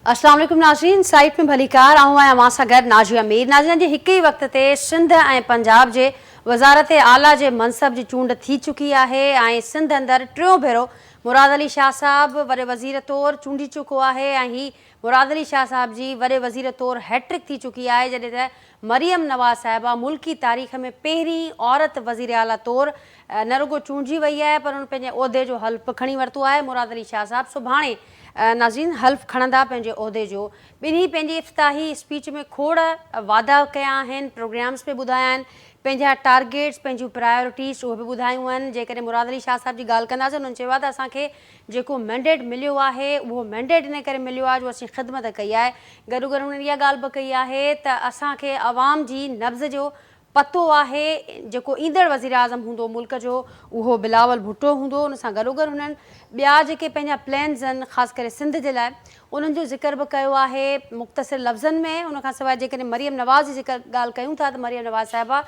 अस्सलाम वालेकुम नाज़रीन, साइट में भलीकार आऊं आहियां मां सां गॾु नाज़िया मीर। नाज़रीन, अॼु हिक ई वक़्त ते सिंध ऐं पंजाब जे वज़ारत आला जे मनसब जी चूंड थी चुकी आहे ऐं सिंध अंदरि टियों भेरो मुराद अली शाह साहब वॾे वज़ीर तौरु चूंडी चुको आहे ऐं ही मुराद अली शाह साहब जी वॾे वज़ीर तौरु हैट्रिक थी चुकी आहे, जॾहिं त मरियम नवाज़ साहिबा मुल्की तारीख़ में पहिरीं औरत वज़ीर आला तौरु न रुगो चूंडिजी वई आहे पर उन पंहिंजे उहिदे जो हल्फ़ खणी वरितो आहे। मुराद अली शाह साहब सुभाणे नाज़रीन हल्फ़ खणंदा पंहिंजे उहिदे जो। ॿिन्ही पंहिंजी इफ़्ताही स्पीच में खोड़ वादा कया आहिनि, प्रोग्राम्स पे ॿुधाया आहिनि, पंहिंजा टारगेट्स, पंहिंजूं प्रायोरिटीज़ उहे बि ॿुधायूं आहिनि। जेकॾहिं मुराद अली शाह साहब जी ॻाल्हि कंदासीं, उन्हनि चयो आहे त असांखे जेको मैंडेट मिलियो आहे उहो मैंडेट इन करे मिलियो आहे जो असीं ख़िदमत कई आहे। गॾो गॾु उन्हनि इहा ॻाल्हि बि कई आहे त असांखे अवाम जी नब्ज़ जो पतो आहे। जेको ईंदड़ वज़ीर आज़म हूंदो मुल्क जो उहो बिलावल भुट्टो हूंदो। उन सां गॾो गॾु हुननि ॿिया जेके पंहिंजा प्लान्स आहिनि ख़ासि करे सिंध जे लाइ उन्हनि जो ज़िक्र बि कयो आहे मुख़्तसिर लफ़्ज़नि में। उनखां सवाइ जेकॾहिं मरियम नवाज़ जी ज़िक्र ॻाल्हि कयूं था त मरियम नवाज़ साहिबा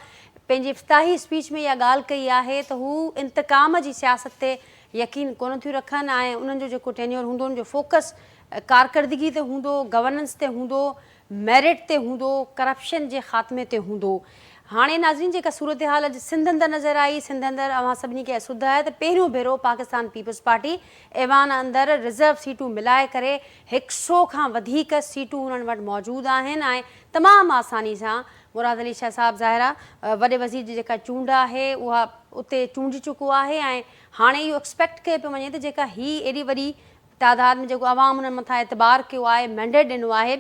पंहिंजी इफ़्ताही स्पीच में इहा ॻाल्हि कई आहे त हू इंतकाम जी सियासत ते यकीन कोन थियूं रखनि ऐं उन्हनि जो जेको टेन्योर हूंदो उनजो फोकस कारकर्दगी ते हूंदो, गवर्नेंस ते हूंदो, मेरिट ते हूंदो, करप्शन जे ख़ात्मे ते हूंदो। हाणे नाज़रीन जेका सूरत हाल अॼु सिंध अंदरि नज़र आई, सिंध अंदरि अवां सभिनी खे असुध आहे त पहिरियों भेरो पाकिस्तान पीपल्स पार्टी ऐवान अंदरि रिज़र्व सीटूं मिलाए करे 100 खां वधीक सीटूं उन्हनि वटि मौजूदु आहिनि ऐं तमामु आसानी सां मुराद अली शाह साहब ज़ाहिरा वॾे वज़ीर जी जेका चूंड आहे उहा उते चूंडी चुको आहे ऐं हाणे इहो एक्सपेक्ट कयो पियो वञे त जेका ही एॾी वॾी तादाद में जेको अवाम उन्हनि मथां एतबार कयो आहे, मैंडेट ॾिनो आहे,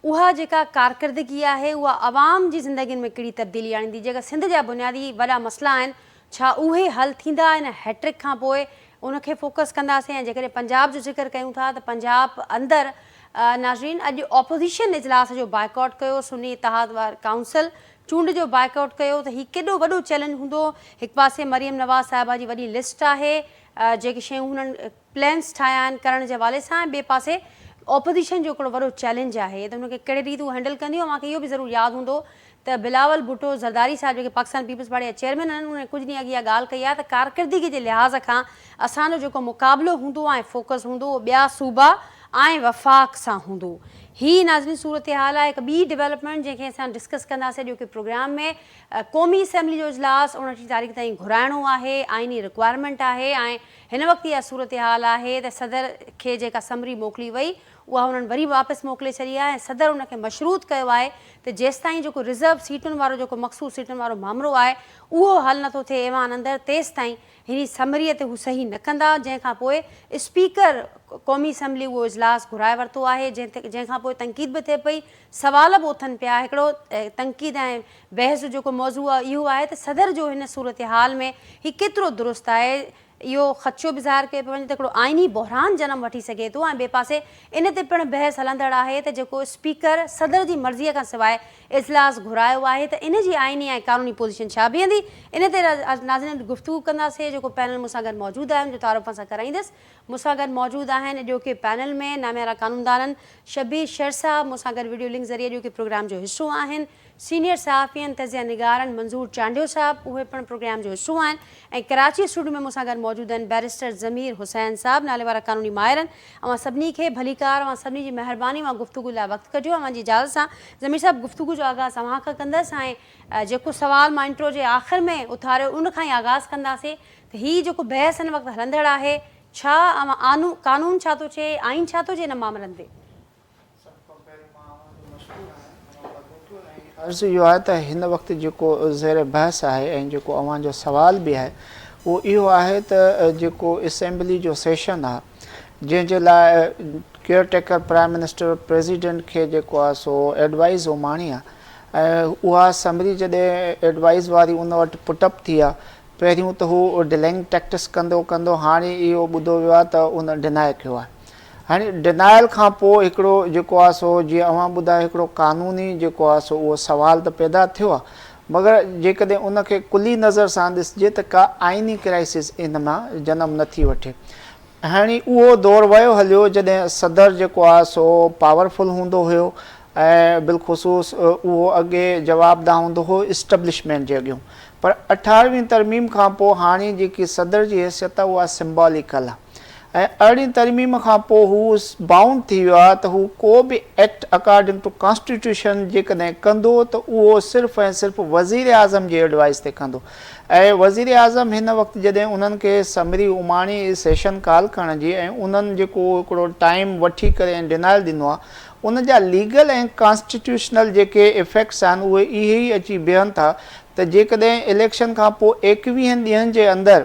उहा जेका कारकर्दगी आहे उहा अवाम जी ज़िंदगियुनि में कहिड़ी तब्दीली आणींदी। जेका सिंध जा बुनियादी वॾा मसइला आहिनि छा उहे हल थींदा आहिनि हैट्रिक खां पोइ, उनखे फोकस कंदासीं। ऐं जेकॾहिं पंजाब जो ज़िक्र कयूं था त पंजाब अंदरि नाज़रीन अॼु ऑपोज़िशन इजलास जो बाइकॉट कयो, सुन्नी इत्तेहाद वार काउंसिल चूंड जो बाइकआउट कयो त हीउ केॾो वॾो चैलेंज हूंदो। हिकु पासे मरियम नवाज़ साहिबा जी वॾी लिस्ट आहे, जेके शयूं हुननि प्लान्स ठाहिया आहिनि करण जे हवाले सां, ॿिए पासे ऑपोज़िशन जो हिकिड़ो वॾो चैलेंज आहे त उनखे कहिड़े रीति हू हैंडल कंदियूं। मूंखे इहो बि ज़रूरु यादि हूंदो त बिलावल भुट्टो ज़रदारी साहिब जेके पाकिस्तान पीपल्स पार्टी जा चेयरमैन आहिनि, उन्हनि कुझु ॾींहं अॻु इहा ॻाल्हि कई आहे त कारकर्दगी जे लिहाज़ खां असांजो जेको मुक़ाबिलो हूंदो ऐं फोकस हूंदो उहो ॿिया सूबा ऐं वफ़ाक़ सां हूंदो। ही नाज़रीन सूरत हाल आहे। हिकु ॿी डेवलपमेंट जंहिंखे असां डिस्कस कंदासीं अॼोके प्रोग्राम में, क़ौमी असेंबली जो इजलास 29 तारीख़ ताईं घुराइणो आहे, आइनी रिक्वायरमेंट आहे ऐं हिन वक़्तु इहा सूरत हाल आहे त सदर खे जेका समरी मोकिली वई उहा हुननि वरी वापसि मोकिले छॾी आहे ऐं सदर उनखे मशरूत कयो आहे त जेसिताईं जेको रिज़र्व सीटुनि वारो जेको मख़सूस सीटुनि वारो मामिलो आहे उहो हल नथो थिए ऐवान अंदरि, तेसिताईं हिन समरीअ ते हू सही न कंदा। जंहिंखां पोइ स्पीकर क़ौमी असेंबली उहो इजलास घुराए वरितो आहे, जंहिंखां पोइ तनक़ीद बि थिए पई, सवाल बि उथनि पिया। हिकिड़ो तनक़ीद ऐं बहस जो जेको मौज़ू आहे इहो आहे त सदर जो हिन सूरत हाल में हीउ केतिरो दुरुस्त आहे। इहो ख़दशो बि ज़ाहिर कयो पियो वञे त हिकिड़ो आइनी बहरान जनम वठी सघे थो ऐं ॿिए पासे इन ते पिणु बहस हलंदड़ आहे त जेको स्पीकर सदर जी मर्ज़ीअ खां सवाइ इजलास घुरायो आहे त इन जी आइनी ऐं क़ानूनी पोज़ीशन छा बीहंदी। इन ते नाज़रीन गुफ़्तगू कंदासीं। जेको पैनल मूंसां गॾु मौजूदु आहे उनजो तारुफ़ सां कराईंदसि। मूंसां गॾु मौजूदु आहिनि अॼोके पैनल में नामियारा कानूनदाननि शबीर शेर साहब, मूंसां गॾु वीडियो लिंक ज़रिए अॼोके प्रोग्राम जो हिसो आहिनि। सीनियर सहाफ़ियन तज़िया निगारनि मंज़ूर चांडियो साहब, उहे पिणु प्रोग्राम जो हिसो आहिनि। ऐं कराची स्टूडियो में मूंसां गॾु मौजूदु आहिनि बैरिस्टर ज़मीर हुसैन साहब, नाले वारा कानूनी माहिर आहिनि। अवां सभिनी खे भलीकार, अवां सभिनी जी महिरबानी, मां गुफ़्तगू लाइ वक़्तु कढियो। अवां जी इजाज़त सां ज़मीर साहब गुफ़्तगू जो आगाज़ अवां खां कंदसि ऐं जेको सवाल मां इंट्रो जे आख़िर में उथारियो उन खां ई आगाज़ कंदासीं त हीउ जेको बहस हिन वक़्तु हलंदड़ आहे छा अवां कानून छा थो चए, आइन छा थो चए हिन मामलनि ते। अर्ज़ु इहो आहे त हिन वक़्तु जेको ज़ेर बहस आहे ऐं जेको अवां जो सुवाल बि आहे उहो इहो आहे त जेको असेंबली जो सेशन आहे जंहिंजे लाइ care taker prime minister president खे जेको आहे सो एडवाइज़ उमाणी आहे ऐं उहा समरी जॾहिं एडवाइज़ वारी उन वटि पुटअप थी आहे, पहिरियों त हू डिलेइंग टैक्टिस कंदो कंदो हाणे इहो ॿुधो वियो आहे त उन डिनाए कयो आहे। हाणे डिनायल खां पोइ हिकिड़ो जेको आहे सो जीअं अवां ॿुधायो हिकिड़ो कानूनी जेको आहे सो उहो सवाल त पैदा थियो आहे, मगर जेकॾहिं उनखे कुली नज़र सां ॾिसिजे त का आइनी क्राइसिस इन मां जनम नथी वठे। हाणे उहो दौरु वियो हलियो जॾहिं सदर जेको आहे सो पावरफुल हूंदो हुयो ऐं बिलख़ुसूस उहो अॻे जवाबदाह हूंदो हुओ इस्टैब्लिशमेंट जे अॻियूं, पर 18वीं तरमीम खां पोइ हाणे जेकी सदर जी हैसियत आहे उहा सिंबॉलिकल आहे। ऐं 18 तरमीम खां पोइ हू बाउंड थी वियो आहे त हू को बि एक्ट अकॉर्डिंग टू कॉन्स्टिट्यूशन जेकॾहिं कंदो त उहो सिर्फ़ु ऐं सिर्फ़ु वज़ीर आज़म जी एडवाइस ते कंदो। ऐं वज़ीर आज़म हिन वक़्तु जॾहिं उन्हनि खे समरी उमाणी सेशन कॉल करण जी ऐं उन्हनि जेको हिकिड़ो टाइम वठी करे ऐं डिनाइल ॾिनो आहे उन जा लीगल ऐं कॉन्स्टिट्यूशनल जेके इफेक्ट्स आहिनि उहे इहे ई अची बीहनि था त जेकॾहिं इलेक्शन खां पोइ 21 ॾींहंनि जे अंदरि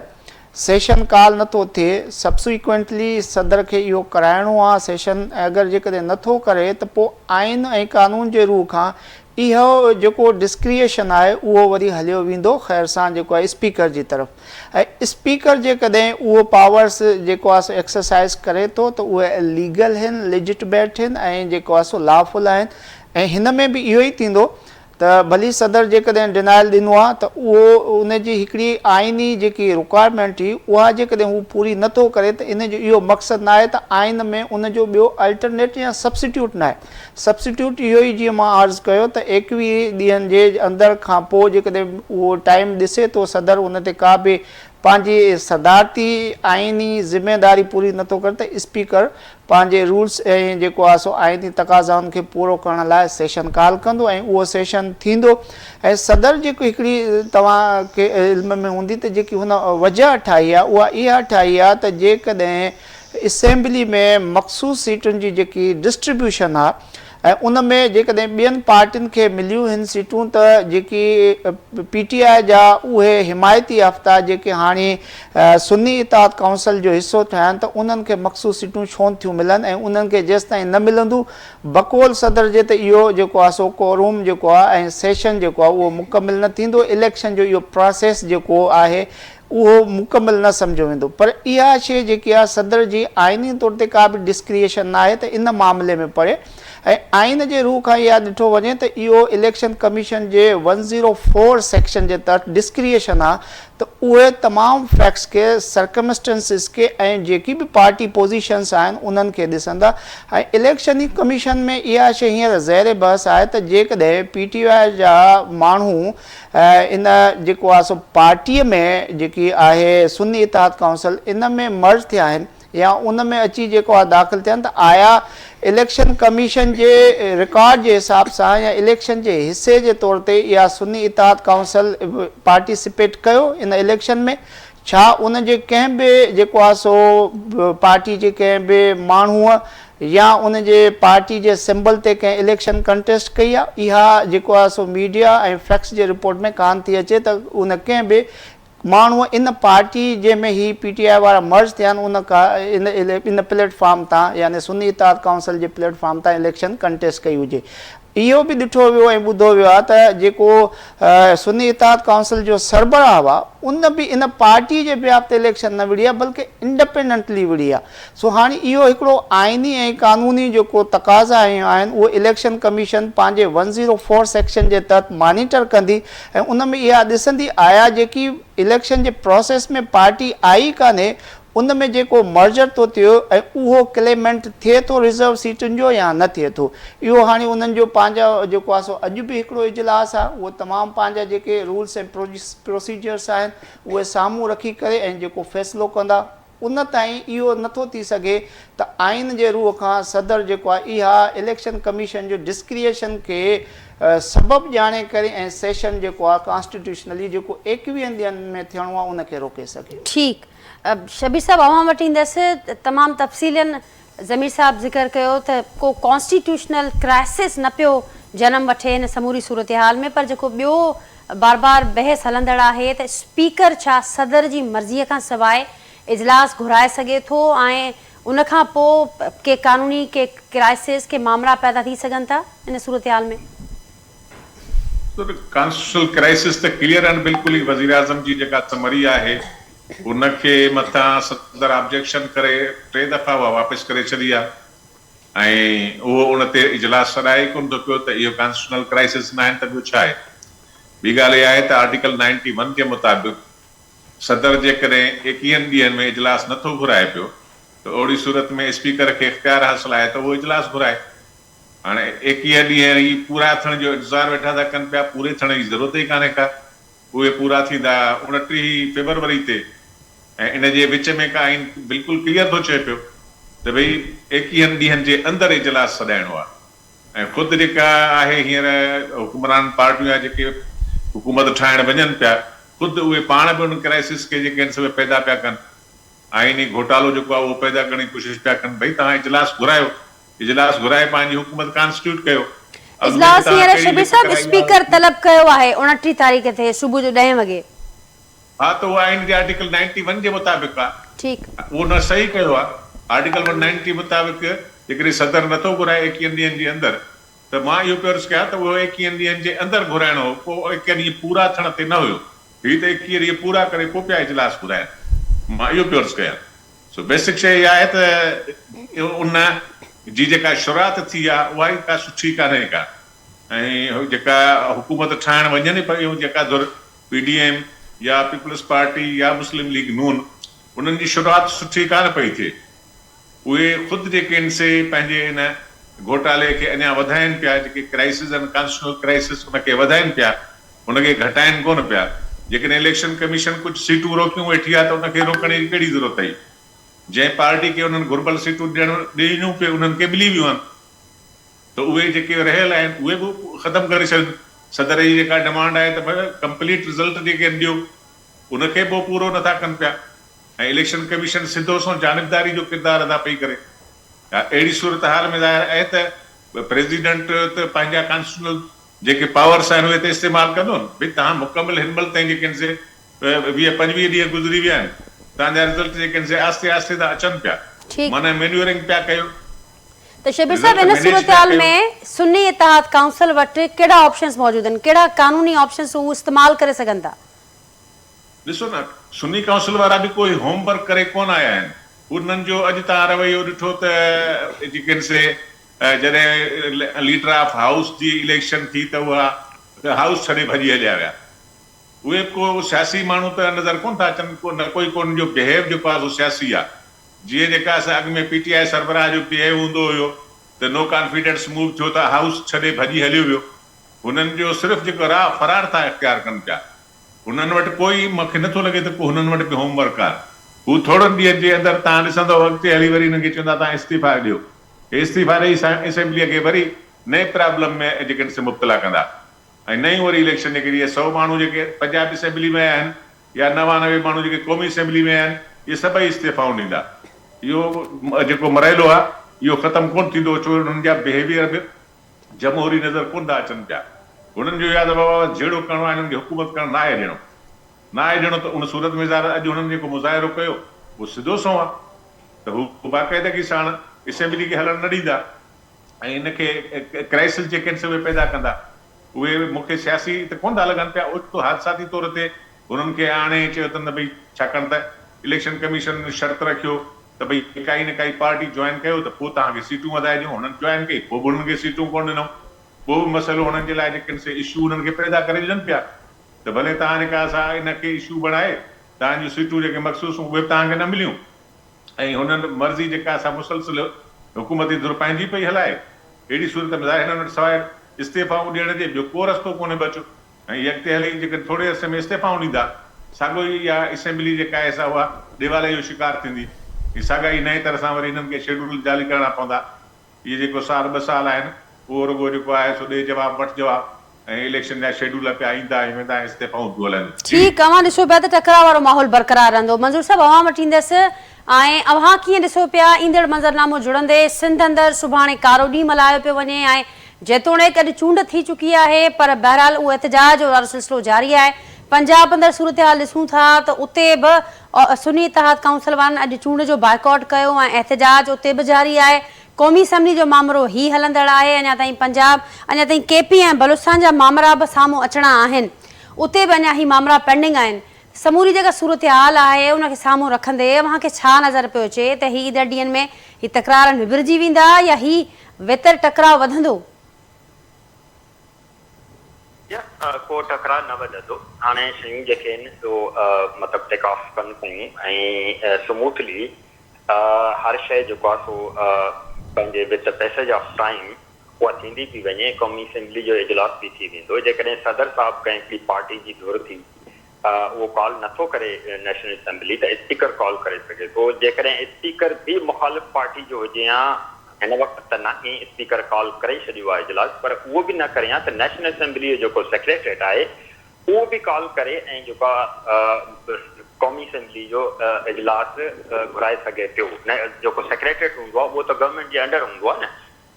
सेशन कॉल नथो थिए, सबसिक्वेंटली सदर खे इहो कराइणो आहे सेशन, अगरि जेकॾहिं नथो करे त पोइ आइन ऐं कानून जे रूह खां इहो जेको डिस्क्रिएशन आहे उहो वरी हलियो वेंदो ख़ैर सां जेको आहे स्पीकर जी तरफ़। ऐं स्पीकर जेकॾहिं उहो पावर्स जेको आहे सो एक्सरसाइज़ करे थो त उहे लीगल आहिनि, लेजिटिमेट आहिनि ऐं जेको आहे सो लॉफुल आहिनि। ऐं हिन में बि इहो ई थींदो त भली सदर जेकॾहिं डिनाइल ॾिनो आहे त उहो उनजी हिकिड़ी आइनी जेकी रिक्वायरमेंट हुई उहा जेकॾहिं हू पूरी नथो करे त इन जो इहो मक़सदु न आहे त आइन में उनजो ॿियो अल्टरनेट या सब्सिट्यूट न आहे। सब्सिट्यूट इहो ई जीअं मां अर्ज़ु कयो त 21 ॾींहंनि जे अंदरि खां पोइ जेकॾहिं उहो टाइम ॾिसे थो सदर उन ते का बि पंहिंजी सदारती आइनी ज़िम्मेदारी पूरी नथो करे त स्पीकर पंहिंजे रूल्स ऐं जेको आहे सो आइनी तक़ाज़ाउनि खे पूरो करण लाइ सेशन कॉल कंदो ऐं उहो सेशन थींदो। ऐं सदर जेको हिकिड़ी तव्हांखे इल्म में हूंदी त जेकी हुन वजह ठाही आहे उहा इहा ठाही आहे त जेकॾहिं असेंबली में मख़सूस सीटुनि जी जेकी डिस्ट्रीब्यूशन आहे ऐं उन में जेकॾहिं ॿियनि पार्टियुनि खे मिलियूं आहिनि सीटूं त जेकी PTI जा उहे हिमायती हफ़्ता जेके हाणे सुन्नी इत्तेहाद काउंसिल जो हिसो थिया आहिनि त उन्हनि खे मख़सूस सीटूं छो थियूं मिलनि ऐं उन्हनि खे जेसि ताईं न मिलंदियूं बक़ौल सदर जे त इहो जेको आहे सो कोरूम जेको आहे ऐं सेशन जेको आहे उहो मुकमिल न थींदो। इलेक्शन जो इहो प्रोसेस जेको आहे उहो मुकमिल न सम्झो वेंदो। पर इहा शइ जेकी आहे सदर जी आइनी तौर ते का बि डिस्क्रिएशन न आहे त इन मामले में परे ऐं आइन जे रूह खां इहा ॾिठो वञे त इहो इलेक्शन कमीशन जे 104 सेक्शन जे तहत डिस्क्रिएशन आहे त उहे तमामु फैक्ट्स खे सर्कमस्टेंसिस खे ऐं जेकी बि पार्टी पोज़ीशन्स आहिनि उन्हनि खे ॾिसंदा। ऐं इलेक्शन कमीशन में इहा शइ हींअर ज़ैर बहस आहे त जेकॾहिं PTI जा माण्हू इन जेको आहे सो पार्टीअ में जेकी आहे सुन्नी इत्तेहाद काउंसिल इन में मर्ज थिया आहिनि या उन में अची जेको आहे दाख़िल थिया आहिनि त आया इलेक्शन कमीशन जे रिकॉर्ड जे हिसाब सां या इलेक्शन जे हिसे जे तौर ते इहा सुन्नी इत्तेहाद काउंसिल पार्टिसिपेट कयो इन इलेक्शन में, छा उन जे कंहिं बि जेको आहे सो पार्टी जे कंहिं बि माण्हूअ या उन जे पार्टी जे सिंबल ते कंहिं इलेक्शन कंटेस्ट कई आहे। इहा जेको आहे सो मीडिया ऐं फैक्ट्स जे रिपोर्ट में कान थी अचे त उन कंहिं बि माण्हूअ इन पार्टी जंहिंमें ही PTI वारा मर्ज थिया आहिनि उन का इन प्लेटफॉर्म तां यानी सुन्नी इत्तेहाद काउंसिल जे प्लेटफॉर्म तां इलेक्शन कंटेस्ट कई हुजे। इहो बि ॾिठो वियो ऐं ॿुधो वियो आहे त जेको सुन्नी इत्तेहाद काउंसिल जो सरबराह हुआ उन बि इन पार्टी जे बिहाफ ते इलेक्शन न विड़ी आहे बल्कि इंडिपेंडेंटली विड़ी आहे। सो हाणे इहो हिकिड़ो आइनी ऐं कानूनी जेको तक़ाज़ा आहिनि उहो इलेक्शन कमीशन पंहिंजे 104 सेक्शन जे तहत मॉनिटर कंदी ऐं उन में इहा ॾिसंदी आया जेकी इलेक्शन जे प्रोसेस में पार्टी आई कान्हे उन में जेको मर्जर थो थियो ऐं उहो क्लेमेंट थिए थो रिज़र्व सीटुनि जो या न थिए थो। इहो हाणे उन्हनि जो पंहिंजा जेको आहे सो अॼु बि हिकिड़ो इजलास आहे उहो तमामु पंहिंजा जेके रूल्स ऐं प्रोसीजर्स आहिनि उहे साम्हूं रखी करे ऐं जेको फ़ैसिलो कंदा उन ताईं इहो नथो थी सघे त आइन जे रूह खां सदर जेको आहे इहा इलेक्शन कमीशन जो डिस्क्रिएशन खे सबबु ॼाणे करे ऐं सेशन जेको आहे कॉन्स्टिट्यूशनली जेको 21 ॾींहंनि में थियणो आहे उनखे रोके सघे। ठीकु, शबीर साहब अवां वटि ईंदसि। तमामु तफ़सीलन ज़मीर साहब ज़िक्र कयो त को कॉन्स्टिट्यूशनल क्राइसिस न पियो जनम वठे हिन समूरी सूरत हाल में, पर जेको ॿियो बार बार बहस हलंदड़ आहे त स्पीकर छा सदर जी मर्ज़ीअ खां सवाइ इजलास घुराए सघे थो ऐं उन खां पोइ के कानूनी के क्राइसिस के मामला पैदा थी सघनि था इन सूरत हाल में? कॉन्स्टिट्यूशनल क्राइसिस त क्लियर आहिनि बिल्कुलु ई। वज़ीर आज़म जी जेका समरी आहे उनखे मथां सदर ऑब्जेक्शन करे 3 दफ़ा उहा वापसि करे छॾी आहे ऐं उहो उन ते इजलास सॾाए कोन थो पियो त इहो कॉन्स्टिट्यूशनल क्राइसिस न आहिनि त ॿियो छा आहे। ॿी ॻाल्हि इहा आहे त आर्टिकल 91 जे मुताबिक़ सदर जेकॾहिं 21 ॾींहंनि में इजलास नथो घुराए पियो त ओड़ी सूरत में स्पीकर खे इख़्तियार हासिल आहे त उहो इजलास घुराए। हाणे 21 ॾींहं ई पूरा थियण जो इंतज़ारु वेठा था कनि पिया, पूरे थियण जी ज़रूरत ई कान्हे का। उहे पूरा थींदा 29 फरवरी ते ऐं इन जे विच में का आइन बिल्कुलु क्लियर थो चए पियो त भई 21 ॾींहंनि जे अंदरि इजलास सॾाइणो आहे ऐं ख़ुदि जेका आहे हींअर हुकुमरान पार्टियूं आहे जेके हुकूमत ठाहिण वञनि पिया ख़ुदि उहे पाण बि उन क्राइसिस खे जेके आहिनि सभु पैदा पिया कनि आइनी घोटालो जेको आहे उहो पैदा करण जी कोशिशि पिया कनि भई तव्हां इजलास घुराए पंहिंजी हुकूमत कॉन्स्टिट्यूट कयो इजलास हींअर शबीर साहब स्पीकर तलब कयो आहे 29 तारीख़ ते सुबुह जो 10 वॻे। हा त उहा आइन जे आर्टिकल 91 जे मुताबिक़ आहे ठीकु उहो न सही कयो आहे आर्टिकल 190 मुताबिक़ जेकॾहिं सदर नथो घुराए 21 ॾींहंनि जे अंदरि त मां इहो पियो अर्ज़ु कयां त उहो 21 ॾींहंनि जे अंदरि घुराइणो हो पोइ 21 ॾींहं पूरा थियण ते न हुयो हीउ त 21 ॾींहं पूरा करे पोइ पिया इजलास घुराइनि मां इहो पियो अर्ज़ु कयां सो बेसिक शइ इहा आहे त उन जी जेका शुरूआत थी आहे उहा ई का सुठी कान्हे का ऐं जेका हुकूमत ठाहिण वञनि पियूं जेका धुर PDM या पीपल्स पार्टी या मुस्लिम लीग नून उन्हनि जी शुरूआत सुठी कान पई थिए उहे ख़ुदि जेके आहिनि से पंहिंजे इन घोटाले खे अञा वधाइनि पिया जेके क्राइसिस आहिनि कॉन्स्टिट्यूशनल क्राइसिस उनखे वधाइनि पिया उनखे घटाइनि कोन पिया जेकॾहिं इलेक्शन कमीशन कुझु सीटूं रोकियूं वेठी आहे त उनखे रोकण जी कहिड़ी ज़रूरत हुई जंहिं पार्टी खे उन्हनि घुर्बल सीटूं ॾियणियूं पियूं उन्हनि खे मिली वियूं आहिनि त उहे जेके रहियल आहिनि उहे बि ख़तमु करे छॾनि सदर जी जेका डिमांड आहे त भई कंप्लीट रिज़ल्ट जेके ॾियो उनखे पोइ पूरो नथा कनि पिया ऐं इलेक्शन कमीशन सिधो सो जानिबदारी जो किरदारु अदा पई करे अहिड़ी सूरत हाल में ज़ाहिर आहे त प्रेसिडेंट त पंहिंजा कॉन्स्टिट्यूशनल जेके पावर्स आहिनि उहे त इस्तेमालु कंदो न भई तव्हां मुकमिल हिन महिल ताईं जेके आहिनि से 20-25 ॾींहं गुज़री विया आहिनि तव्हांजा रिज़ल्ट जेके आहिनि से आस्ते आस्ते था अचनि पिया माना मैन्यूअरिंग पिया कयो तो शबीर साहब इन सूरत में सुन्नी इत्तेहाद काउंसिल वटि कहिड़ा ऑप्शंस मौजूद आहिनि कहिड़ा कानूनी ऑप्शंस उहो इस्तेमालु करे सघनि था ॾिसो न सुन्नी काउंसिल वारा बि कोई होमवर्क करे कोन आया आहिनि उन्हनि जो अॼु तव्हां रवैयो ॾिठो त जेके आहिनि से जॾहिं लीडर ऑफ हाउस जी इलेक्शन थी त उहा हाउस छॾे भॼी हलिया विया उहे को सियासी माण्हू त नज़र कोन था अचनि कोई कोन जो बिहेव जेको आहे उहो सियासी आहे जीअं जेका असां अॻु में PTI सरबराह जो बिहेव हूंदो हुयो त नो कॉन्फिडेंस मूव थियो त हाउस छॾे भॼी हलियो वियो हुननि जो सिर्फ़ु जेको राह फरार था इख़्तियार कनि पिया हुननि वटि कोई मूंखे नथो लॻे त को हुननि वटि बि होमवर्क आहे हू थोरनि ॾींहंनि जे अंदरि तव्हां ॾिसंदव अॻिते हली वरी हिनखे चवंदा तव्हां इस्तीफ़ा ॾियो इस्तीफ़ा ॾेई असेंबलीअ खे वरी नए प्रॉब्लम में जेके से मुब्तला कंदा ऐं नयूं वरी इलेक्शन जेके 100 माण्हू जेके पंजाब असेंबली में आहिनि या 99 माण्हू जेके क़ौमी असेंबली में आहिनि इहे सभई इस्तीफ़ाऊं ॾींदा इहो जेको मरइलो आहे इहो ख़तमु कोन थींदो छो हुननि जा बिहेवियर बि जमहूरी नज़र कोन था अचनि पिया हुननि जो यादि बाबा जहिड़ो करिणो आहे हिननि खे हुकूमत करणु न आहे ॾियणो त उन सूरत में अॼु हुननि जेको मुज़ाहिरो कयो उहो सिधो सो आहे त हू बाक़ाइदगी साण असेंबली खे हलणु न ॾींदा ऐं हिनखे क्राइसिस जेके आहिनि से उहे पैदा कंदा उहे मूंखे सियासी त कोन था लॻनि पिया ओचितो हादसाती तौर ते हुननि खे आणे चयो त न भई छाकाणि त इलेक्शन कमीशन शर्त रखियो त भई काई न काई पार्टी जॉइन कयो त पोइ तव्हांखे सीटूं वधाए ॾियूं हुननि जॉइन कई पोइ बि हुननि खे सीटूं कोन ॾिनऊं पोइ बि मसइलो हुननि जे लाइ जेके से इशू हुननि खे पैदा करे ॾियनि पिया त भले तव्हां हिन खां असां हिनखे इशू बणाए तव्हांजूं सीटूं जेके मखसूस उहे बि तव्हांखे न मिलियूं ऐं हुननि मर्ज़ी जेका असां मुसलसिल हुकूमती धुर पंहिंजी पई हलाए अहिड़ी सूरत में हिननि वटि सवाइ इस्तीफ़ाऊं ॾियण जे ॿियो को रस्तो कोन्हे बचियो ऐं अॻिते हली जेके थोरे अर्से में इस्तीफ़ाऊं ॾींदा साॻियो ई इहा असेंबली जेका आहे सा उहा दिवाले जो शिकार थींदी साॻा ई नए तरह सां वरी हिननि खे शेड्यूल जारी करणा पवंदा इहे जेको साल 2 साल आहिनि उहो रुॻो जेको आहे सो ॾे जवाबु वठि जवाबु ऐं इलेक्शन जा शेड्यूल पिया ईंदा ऐं वेंदा इस्तीफ़ाऊं थियूं हलनि ठीकु अवां ॾिसो पिया त टकराव वारो माहौल बरक़रार रहंदो मंज़ूर साहब अवां वटि ईंदसि ऐं अवां कीअं ॾिसो पिया ईंदड़ मंज़रनामो जुड़ंदे सिंध अंदरि सुभाणे कारो ॾींहुं मल्हायो पियो वञे ऐं जेतोणीकि अॼु चूंड थी चुकी आहे पर बहरहाल उहो एहतजाज वारो सिलसिलो जारी आहे पंजाब अंदरि सूरत हाल ॾिसूं था त उते बि सुन्नी इत्तेहाद काउंसिल वारनि अॼु चूंड जो बाइकॉट कयो ऐं एहतजाज उते बि जारी आहे क़ौमी असेंबली जो मामिरो ही हलंदड़ आहे अञा ताईं पंजाब अञा ताईं KP ऐं बलूचिस्तान जा मामला बि साम्हूं अचणा आहिनि उते बि अञा ही मामला पेंडिंग आहिनि समूरी जेका सूरत हाल आहे उनखे साम्हूं रखंदे अव्हांखे छा नज़र पियो अचे त ही ईंदड़ ॾींहंनि में ही तकरार निबिरजी वेंदा या ही वेतर टकराव वधंदो को टकराव न वधंदो हाणे शयूं जेके आहिनि सो मतिलबु टेक ऑफ कनि पियूं ऐं स्मूथली हर शइ जेको आहे सो पंहिंजे विद पैसेज ऑफ टाइम उहा थींदी थी वञे क़ौमी असेंबली जो इजलास बि थी वेंदो जेकॾहिं सदर साहिबु कंहिं बि पार्टी जी धुर थी उहो कॉल नथो करे नेशनल असेंबली त स्पीकर कॉल करे सघे थो। जेकॾहिं स्पीकर बि मुखालिफ़ पार्टी जो हुजे या हिन वक़्तु त न स्पीकर कॉल करे छॾियो आहे इजलास, पर उहो बि न करे त नेशनल असेंबली जो जेको सेक्रेटरेट आहे उहो बि कॉल करे ऐं जेको क़ौमी असेंबली जो इजलास घुराए सघे पियो। जेको सेक्रेटरेट हूंदो आहे उहो त गवर्नमेंट जे अंडर हूंदो आहे न।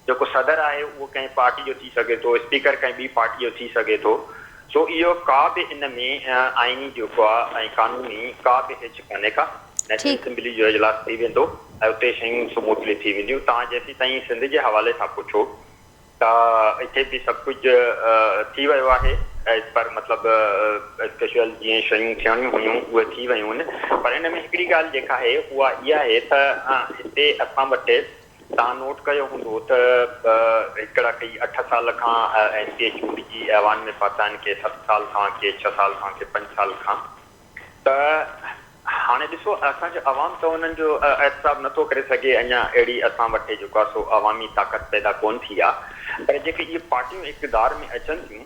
जेको सदर आहे उहो कंहिं पार्टी जो थी सघे थो, स्पीकर कंहिं ॿी पार्टी जो थी सघे थो। सो इहो का बि इन में आइनी जेको आहे ऐं कानूनी का बि हिच कान्हे का। नेशनल असेंबली जो इजलास थी वेंदो ऐं उते शयूं स्मूथली थी वेंदियूं। तव्हां जेसीं ताईं सिंध जे हवाले सां पुछो त हिते बि सभु कुझु थी वियो आहे एज़ पर मतिलबु स्पेशल जीअं शयूं थियणियूं हुयूं उहे थी वियूं आहिनि। पर हिन में हिकिड़ी ॻाल्हि जेका आहे उहा इहा आहे त हिते असां वटि तव्हां नोट कयो हूंदो त हिकिड़ा कई 8 साल खां MPA चूंडिजी ऐवान में पहुता आहिनि, के 7 साल खां, के 6 साल खां, के 5 साल खां। त हाणे ॾिसो असांजो अवाम त उन्हनि जो एहतसाब नथो करे सघे, अञा अहिड़ी असां वटि जेको आहे सो अवामी ताक़त पैदा कोन थी आहे। पर जेके इहे पार्टियूं इक़्तिदार में अचनि थियूं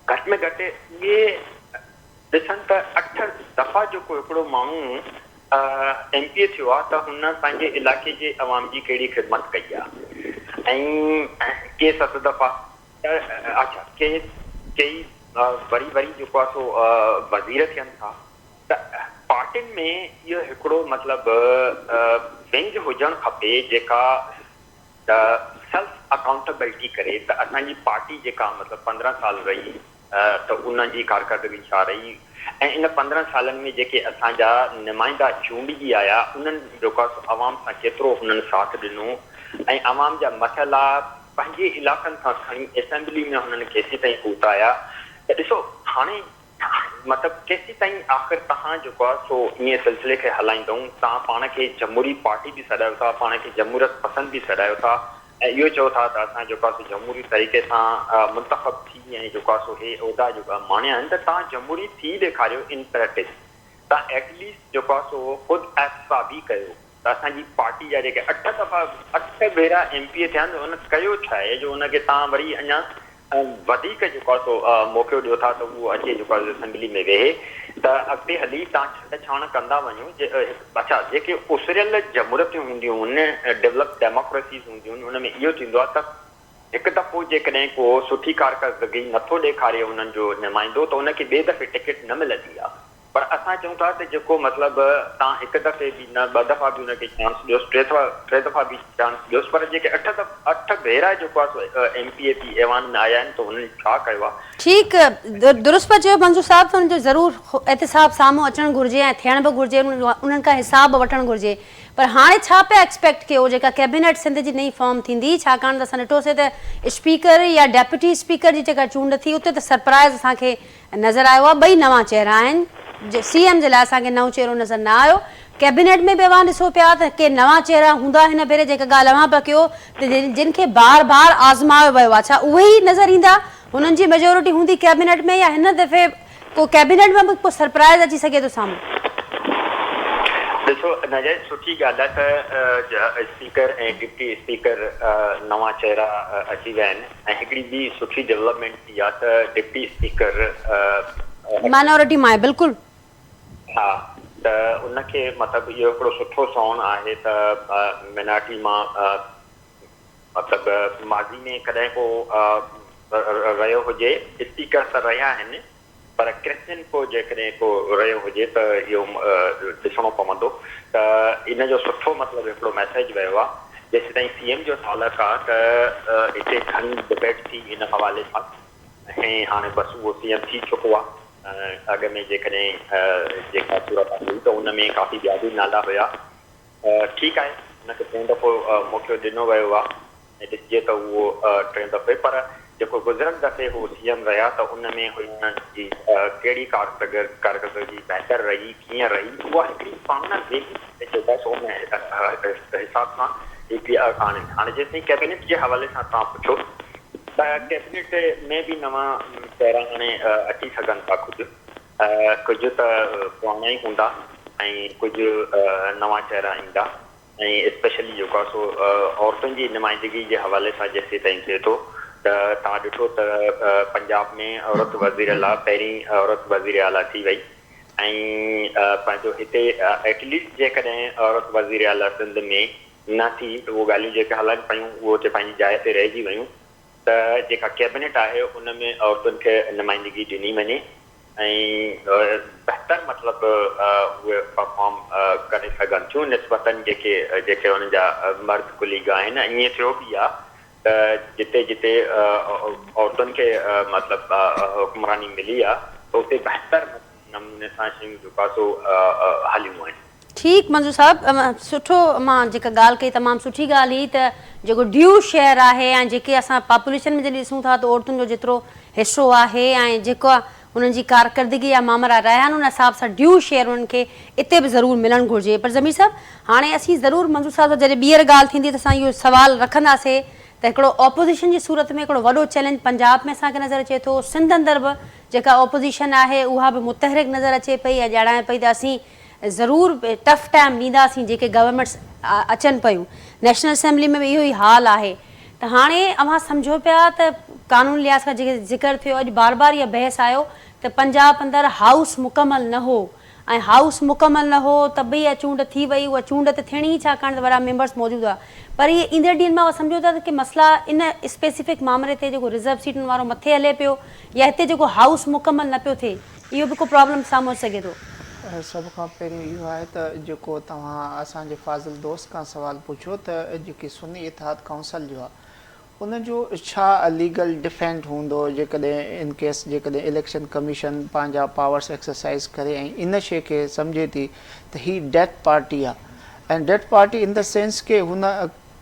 घटि में घटि इहे ॾिसनि त 8 दफ़ा जेको हिकिड़ो माण्हू MPA थियो आहे त हुन पंहिंजे इलाइक़े जे अवाम जी कहिड़ी ख़िदमत कई आहे। ऐं के 7 दफ़ा अच्छा कई वरी जेको आहे सो वज़ीर थियनि था। त पार्टियुनि में इहो हिकिड़ो मतिलबु विंग हुजणु खपे जेका सेल्फ अकाउंटेबिलिटी करे त असांजी पार्टी जेका मतिलबु 15 साल रही त उन्हनि जी कारकर्दगी छा रही ऐं इन 15 सालनि में जेके असांजा नुमाइंदा चूंडिजी आया उन्हनि जेको आहे अवाम सां केतिरो हुननि साथ ॾिनो ऐं अवाम जा मसइला पंहिंजे इलाइक़नि सां खणी असेंबली में हुननि केसीं ताईं पहुचाया। त ॾिसो हाणे मतिलबु केसीं ताईं आख़िर तव्हां जेको आहे सो ईअं सिलसिले खे हलाईंदऊं। तव्हां पाण खे जमहूरी पार्टी बि सॾायो था, पाण खे जमहूरियत पसंदि बि सॾायो था ऐं इहो चओ था त असां जेको आहे सो जमहूरी तरीक़े सां मुंतख़ब थी ऐं जेको आहे सो हे उहिदा जेका माणिया आहिनि त तव्हां जमहूरी थी ॾेखारियो इन प्रैक्टिस। तव्हां एटलीस्ट जेको आहे सो ख़ुदि एहसा बि कयो त असांजी पार्टी जा जेके 8 भेरा MPA थिया आहिनि उन कयो छा आहे जो उनखे तव्हां वरी अञा वधीक जेको आहे सो मौक़ो ॾियो था त उहो अचे जेको आहे असेंबली में वेहे त अॻिते हली तव्हां छॾ छाण कंदा वञो। अच्छा जेके उसरियल जमहूरियतूं हूंदियूं आहिनि, डेवलप डेमोक्रेसीज़ हूंदियूं आहिनि, उन में इहो थींदो आहे त हिकु दफ़ो जेकॾहिं को सुठी कारकर्दगी नथो ॾेखारे उन्हनि जो नुमाइंदो त उनखे ॿिए दफ़े टिकट न मिलंदी आहे। पर असां चऊं था त जेको मतिलबु तव्हां हिकु दफ़े बि न 2 दफ़ा बि हुनखे चांस ॾियोसि, 3 दफ़ा बि चांस ॾियोसि, पर जेके 8 भेरा जेको आहे सो MPA बि ऐवान में आया आहिनि त हुननि छा कयो आहे। ठीकु दुरुस्त पिया चयो मंजूर साहब, त हुनजो ज़रूरु एहतिसाब साम्हूं अचणु घुरिजे ऐं थियण बि घुरिजे, उन्हनि खां हिसाब वठणु घुरिजे। पर हाणे छा पिया एक्सपेक्ट कयो जेका कैबिनेट सिंध जी नई फॉर्म थींदी, छाकाणि त असां ॾिठोसीं त स्पीकर या डेप्यूटी स्पीकर जी जेका चूंड थी उते त सरप्राइज़ असांखे नज़र आयो आहे। 2 नवां चेहरा आहिनि, CM जे लाइ असांखे नओं चेहरो नज़र न आयो। कैबिनेट में बि अवां ॾिसो पिया त के नवां चेहरा हूंदा हिन भेरे, जेका ॻाल्हि अवां पिया कयो त जिन खे बार बार आज़मायो वियो आहे, छा उहे ई नज़र ईंदा? हुननि जी मेजोरिटी हूंदी कैबिनेट में या हिन दफ़े को कैबिनेट में बि को सरप्राइज़ अची सघे थो साम्हूं? ॾिसो नज़र सुठी ॻाल्हि आहे त स्पीकर ऐं डिप्टी स्पीकर नवां चेहरा अची विया आहिनि ऐं हिकिड़ी ॿी सुठी डेवलपमेंट थी आहे त डिप्टी स्पीकर माइनॉरिटी मां आहे बिल्कुलु। हा त उनखे मतिलबु इहो हिकिड़ो सुठो सौण आहे त माइनॉरिटी मां मतिलबु माज़ी में कॾहिं को रहियो हुजे, स्पीकर त रहिया आहिनि पर क्रिश्चियन को जेकॾहिं को रहियो हुजे त इहो ॾिसणो पवंदो। त इन जो सुठो मतिलबु हिकिड़ो मैसेज वियो आहे। जेसि ताईं CM जो तालुक़ु आहे त हिते घणी डिबेट थी इन हवाले सां ऐं हाणे बसि उहो CM थी चुको आहे। अॻ में जेकॾहिं जेका सूरत हुई त उन में काफ़ी ॿिया बि नाला हुया। ठीकु आहे, हुनखे 3 दफ़ो मौक़ो ॾिनो वियो आहे ऐं ॾिसिजे त उहो 3 दफ़े, पर जेको गुज़िरियल दफ़े हू CM रहिया त उन में हुननि जी कहिड़ी कारकर्दगी बहितर रही, कीअं रही, उहा हिकिड़ी पाण जेका उन हिसाब सां हिकिड़ी आणे। हाणे जेसिताईं कैबिनेट जे हवाले सां तव्हां पुछो त कैबिनेट में बि नवां चेहरा हाणे अची सघनि था। कुझु त पुराणा ई हूंदा ऐं कुझु नवां चेहरा ईंदा ऐं स्पेशली जेको आहे सो औरतुनि जी नुमाइंदगी जे हवाले सां जेसि ताईं थिए थो त तव्हां ॾिठो त पंजाब में औरत वज़ीर आला पहिरीं औरत वज़ीर आला थी वई ऐं पंहिंजो हिते एटलीस्ट जेकॾहिं औरत वज़ीर आला सिंध में न थी त उहो ॻाल्हियूं जेके हलनि पियूं उहो हुते पंहिंजी जाइ ते रहिजी वियूं त जेका कैबिनेट आहे उन में औरतुनि खे नुमाइंदगी ॾिनी वञे ऐं बहितर मतिलबु उहे परफॉर्म करे सघनि थियूं निस्बतनि जेके उन्हनि जा मर्द कुलीग आहिनि। ईअं थियो बि आहे त जिते जिते औरतुनि खे मतिलबु हुकमरानी मिली आहे त उते बहितर नमूने सां शयूं जेको आहे सो हलियूं आहिनि। ठीकु मंजू साहब, सुठो, मां जेका ॻाल्हि कई तमामु सुठी ॻाल्हि हुई त जेको ड्यू शेयर आहे ऐं जेके असां पॉपुलेशन में जॾहिं ॾिसूं था त औरतुनि जो जेतिरो हिसो आहे ऐं जेको उन्हनि जी कारकर्दगी या मामला रहिया आहिनि उन हिसाब सां ड्यू शेयर उन्हनि खे इते बि ज़रूरु मिलणु घुरिजे। पर ज़मीर साहब, हाणे असीं ज़रूरु मंजू साहब जॾहिं ॿीहर ॻाल्हि थींदी त असां इहो सुवालु रखंदासीं त हिकिड़ो ऑपोज़िशन जी सूरत में हिकिड़ो वॾो चैलेंज पंजाब में असांखे नज़र अचे थो, सिंध अंदरि बि जेका ऑपोज़िशन आहे उहा बि मुतहरिक नज़र अचे पई ऐं ॼाणाए पई त असीं ज़रूरु टफ टाइम ॾींदासीं जेके गवर्नमेंट्स अचनि पियूं। नेशनल असेंबली में बि इहो ई हाल आहे। त हाणे अव्हां सम्झो पिया त कानून लिहाज़ खां जेके ज़िक्र थियो, अॼु बार बार इहा बहस आयो त पंजाब अंदरि हाउस मुकमल न हो ऐं हाउस मुकमल न हो त बि इहा चूंड थी वई। उहा चूंड त थियणी ई छाकाणि त वॾा मेंबर्स मौजूदु हुआ, पर इहे ईंदड़ ॾींहंनि में सम्झो था कि मसला इन स्पेसिफिक मामले ते जेको रिज़र्व सीटुनि वारो मथे हले पियो या हिते जेको हाउस मुकमल न पियो थिए, इहो बि को प्रॉब्लम साम्हूं अची सघे थो। सभ खां पहिरियों इहो आहे त जेको तव्हां असांजे फाज़िल दोस्त खां सुवालु पुछो त जेकी सुन्नी इतिहाद काउंसिल जो आहे उनजो छा लीगल डिफेंड हूंदो जेकॾहिं इन केस जेकॾहिं इलेक्शन कमीशन पंहिंजा पावर्स एक्सरसाइज़ करे ऐं इन शइ खे सम्झे थी त ही डेथ पार्टी आहे ऐं death party in the sense के हुन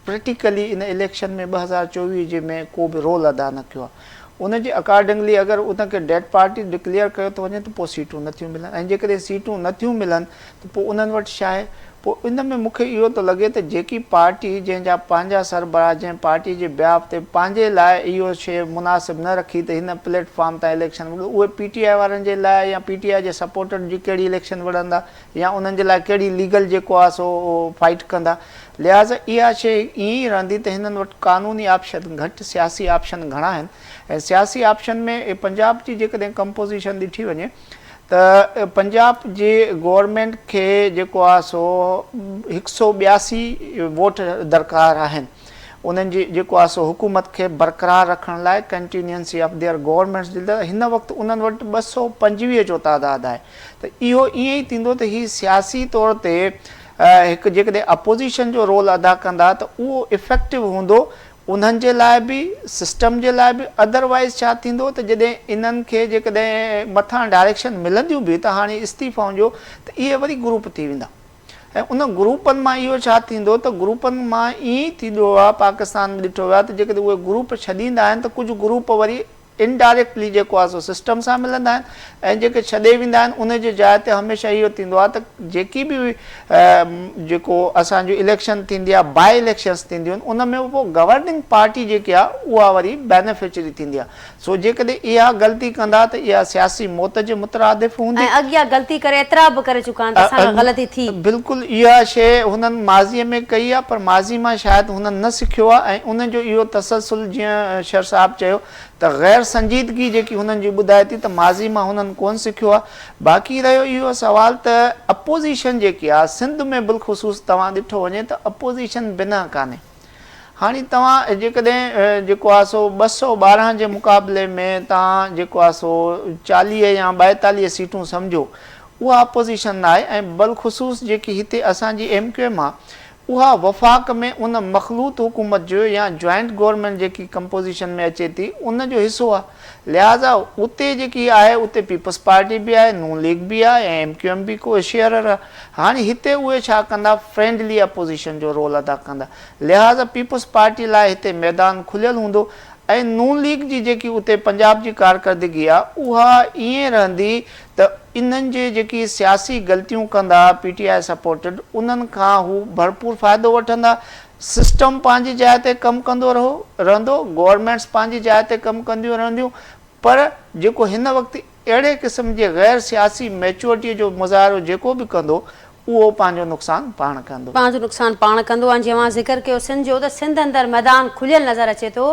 प्रैक्टिकली इन इलेक्शन में 2024 जे में को बि रोल अदा न कयो आहे। उनजे अकॉर्डिंगली अगरि उनखे डेथ पार्टी डिक्लेयर कयो थो वञे त पोइ सीटूं नथियूं मिलनि ऐं जेकॾहिं सीटूं नथियूं मिलनि त पोइ उन्हनि वटि छा आहे। पोइ इन में मूंखे इहो थो लॻे त जेकी पार्टी जंहिंजा पंहिंजा सरबराह जंहिं पार्टी जे बिहाफ ते पंहिंजे लाइ इहो शइ मुनासिबु न रखी त हिन प्लेटफॉर्म तां इलेक्शन उहे PTI वारनि जे लाइ या PTI जे सपोर्टर जी कहिड़ी इलेक्शन विढ़ंदा या उन्हनि जे लाइ कहिड़ी लीगल जेको आहे सो फाइट कंदा। लिहाज़ा इहा शइ ईअं ई रहंदी त हिननि वटि कानूनी ऑप्शन घटि, सियासी ऑप्शन घणा आहिनि ऐं सियासी ऑप्शन में पंजाब जी जेकॾहिं कंपोज़िशन ॾिठी वञे त पंजाब जे गवर्नमेंट खे जेको आहे सो 182 वोट दरकार आहिनि उन्हनि जी जेको आहे सो हुकूमत खे बरक़रार रखण लाइ कंटिन्यूएंसी ऑफ देयर गवर्नमेंट्स जे हिन वक़्तु उन्हनि वटि 225 जो तादाद आहे। त इहो ईअं ई थींदो त हीअ सियासी तौर ते हिकु जेकॾहिं अपोज़िशन जो रोल अदा कंदा त उहो इफेक्टिव हूंदो उन्हनि जे लाइ बि, सिस्टम जे लाइ बि। अदरवाइज़ छा थींदो त जॾहिं इन्हनि खे जेकॾहिं मथां डायरेक्शन मिलंदियूं बि त हाणे इस्तीफ़ाउनि जो त इहे वरी ग्रुप थी वेंदा ऐं उन ग्रुपनि मां इहो छा थींदो त ग्रुपनि मां ईअं ई थींदो आहे पाकिस्तान में ॾिठो वियो आहे त जेकॾहिं उहे ग्रुप छॾींदा आहिनि त कुझु ग्रुप वरी इनडायरेक्टली जेको आहे सो सिस्टम सां मिलंदा आहिनि ऐं जेके छॾे वेंदा आहिनि उन जे जाइ ते हमेशह इहो थींदो आहे त जेकी बि जेको असांजो इलेक्शन थींदी आहे, बाय इलेक्शन्स थींदियूं आहिनि, उन में पोइ गवर्निंग पार्टी जेकी आहे उहा वरी बेनिफिशरी थींदी आहे। सो जेकॾहिं इहा ग़लती कंदा त इहा सियासी मौत जे मुतरादिफ़ हूंदी ऐं अॻियां ग़लती करे एतिरा बि करे चुका आहिनि असां खां ग़लती थी। बिल्कुलु इहा शइ हुननि माज़ीअ में कई आहे पर माज़ी मां शायदि हुननि न सिखियो आहे ऐं उनजो इहो तसलसुल जीअं शर साहब चयो त ग़ैर संजीदगी जेकी हुननि जी ॿुधाए थी त माज़ी मां हुननि कोन सिखियो आहे। बाक़ी रहियो इहो सुवाल त अपोज़िशन जेकी आहे सिंध में बिलख़ुसूस तव्हां ॾिठो वञे त अपोज़िशन बिना कान्हे। हाणे तव्हां जेकॾहिं जेको आहे सो 212 जे मुक़ाबले में तव्हां जेको आहे सो 40 या 42 सीटूं सम्झो उहा अपोज़िशन न आहे ऐं बिलख़ुसूस जेकी हिते असांजी MQM आहे उहा वफ़ाक़ में उन मखलूत हुकूमत जो या जॉइंट गवर्नमेंट जेकी कंपोज़िशन में अचे थी उन जो हिसो आहे। लिहाज़ा उते जेकी आहे उते पीपल्स पार्टी बि आहे, नून लीग बि आहे ऐं MQM बि को शेयरर आहे। हाणे हिते उहे छा कंदा, फ्रेंडली अपोज़िशन जो रोल अदा कंदा। लिहाज़ा पीपल्स पार्टी लाइ हिते मैदान खुलियल हूंदो ऐं नून लीग जी जेकी उते पंजाब जी कारकर्दगी आहे उहा ईअं रहंदी त इन्हनि जे जेकी सियासी ग़लतियूं कंदा PTI सपोर्टेड उन्हनि खां हू भरपूर फ़ाइदो वठंदा। सिस्टम पंहिंजी जाइ ते कमु कंदो रहंदो, गवर्नमेंट्स पंहिंजी जाइ ते कमु कंदियूं रहंदियूं, पर जेको हिन वक़्तु अहिड़े क़िस्म जे ग़ैर सियासी मैच्योरिटीअ जो मुज़ाहिरो जेको बि कंदो उहो पंहिंजो नुक़सानु पाण कंदो। पंहिंजो नुक़सानु पाण कंदो। ऐं जीअं मां ज़िक्र कयो सिंध जो त सिंध अंदरि मैदान खुलियल नज़र अचे थो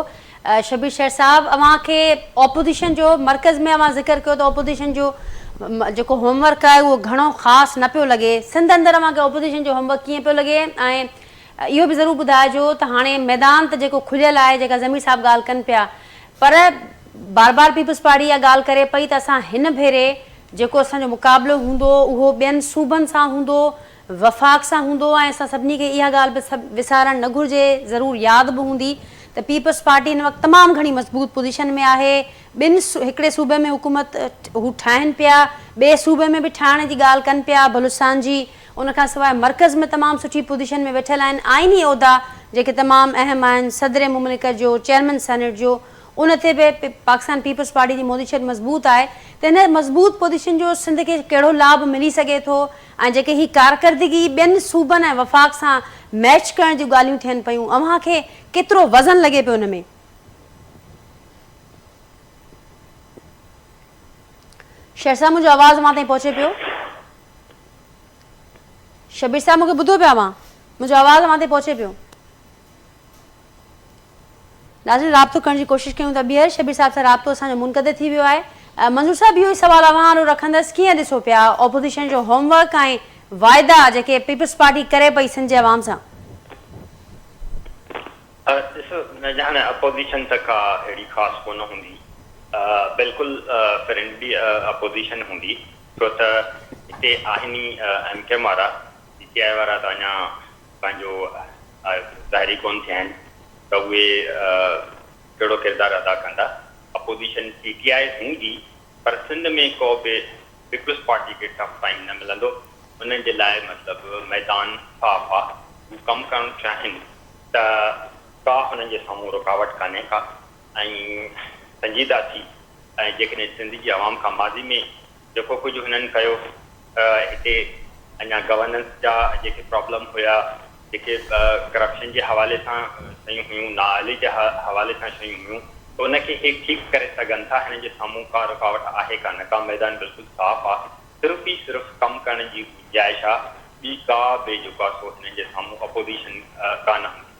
शबीर शेर साहब, अवां के ऑपोजिशन जो मरकज़ में अवां ज़िक्र कयो तो ऑपोजिशन जो जो होमवर्क है वो घणो ख़ासि न पियो लगे। सिंध अंदर अवां के ऑपोजिशन जो होमवर्क कीअं पियो लगे ऐं इहो बि ज़रूरु ॿुधाइजो त हाणे मैदान त जेको खुलियल आहे, जेका ज़मीर साहब ॻाल्हि कनि पिया, पर बार बार पीपल्स पार्टी इहा ॻाल्हि करे पई त असां हिन भेरे जेको असांजो मुक़ाबिलो हूंदो उहो ॿियनि सूबनि सां हूंदो, वफ़ाक़ सां हूंदो ऐं असां सभिनी खे इहा ॻाल्हि बि विसारणु न घुरिजे, ज़रूरु यादि बि हूंदी त पीपल्स पार्टी हिन वक़्तु तमामु घणी मज़बूत पोज़ीशन में आहे। हिकिड़े सूबे में हुकूमत हू ठाहिनि पिया, ॿिए सूबे में बि ठाहिण जी ॻाल्हि कनि पिया बलूचिस्तान जी, उनखां सवाइ मरकज़ में तमामु सुठी पोज़ीशन में वेठल आहिनि। आइनी उहिदा जेके तमामु अहम आहिनि, सदर मुमलिकत जो, चेयरमैन सेनेट जो, उन ते बि पाकिस्तान पीपल्स पार्टी जी पोज़ीशन मज़बूत आहे। त हिन मज़बूत पोज़ीशन जो सिंध खे कहिड़ो लाभ मिली सघे थो ऐं जेके ही कारकर्दगी ॿियनि सूबनि ऐं वफ़ाक़ सां मैच करण जूं ॻाल्हियूं थियनि पियूं, अव्हां खे केतिरो वज़न लॻे पियो हुन में? शेर साहब, मुंहिंजो आवाज़ अव्हां ताईं पहुचे पियो? शबीर साहब, मूंखे ॿुधो पिया अव्हां? मुंहिंजो आवाज़ अव्हां ताईं पहुचे पियो? नाज़रीन, राब्तो करण जी कोशिशि कयूं था। ॿीहर शबीर साहब सां राब्तो असांजो मुनक़दे थी वियो आहे। मंज़ूर साहब, इहो ई सवाल अव्हां वारो रखंदसि, कीअं ॾिसो पिया ऑपोज़िशन जो होमवर्क ऐं वाइदा जेके पीपल्स पार्टी करे पई सिंध जे अवाम सां? ॾिसो, हाणे अपोज़िशन त का अहिड़ी ख़ासि कोन हूंदी, बिल्कुलु फ्रेंडली अपोज़िशन हूंदी, छो त हिते आहिनि MKM वारा, CPI वारा त अञा पंहिंजो ज़ाहिरी कोन थिया आहिनि त उहे कहिड़ो किरदारु अदा कंदा। अपोज़िशन PTI हूंदी, पर सिंध में को बि पीपल्स पार्टी खे टफ टाइम न मिलंदो। उन्हनि जे लाइ मतिलबु मैदान साफ़ आहे, हू कमु करणु चाहिनि त का हुननि जे साम्हूं रुकावट कान्हे का, ऐं संजीदा थी ऐं जेकॾहिं सिंध जी आवाम खां माज़ी में जेको कुझु हुननि कयो, हिते अञा गवर्नेंस जा जेके प्रॉब्लम हुया, जेके करप्शन जे हवाले सां शयूं हुयूं, नाअहली जे हवाले सां शयूं हुयूं, त उनखे हे ठीकु करे सघनि था। हिन जे साम्हूं का रुकावट आहे कान का, मैदान बिल्कुलु साफ़ आहे, सिर्फ़ु ई सिर्फ़ु कमु करण जी गुंजाइश आहे, ॿी का बि जेको आहे सो हिन जे साम्हूं अपोज़िशन कान हूंदी।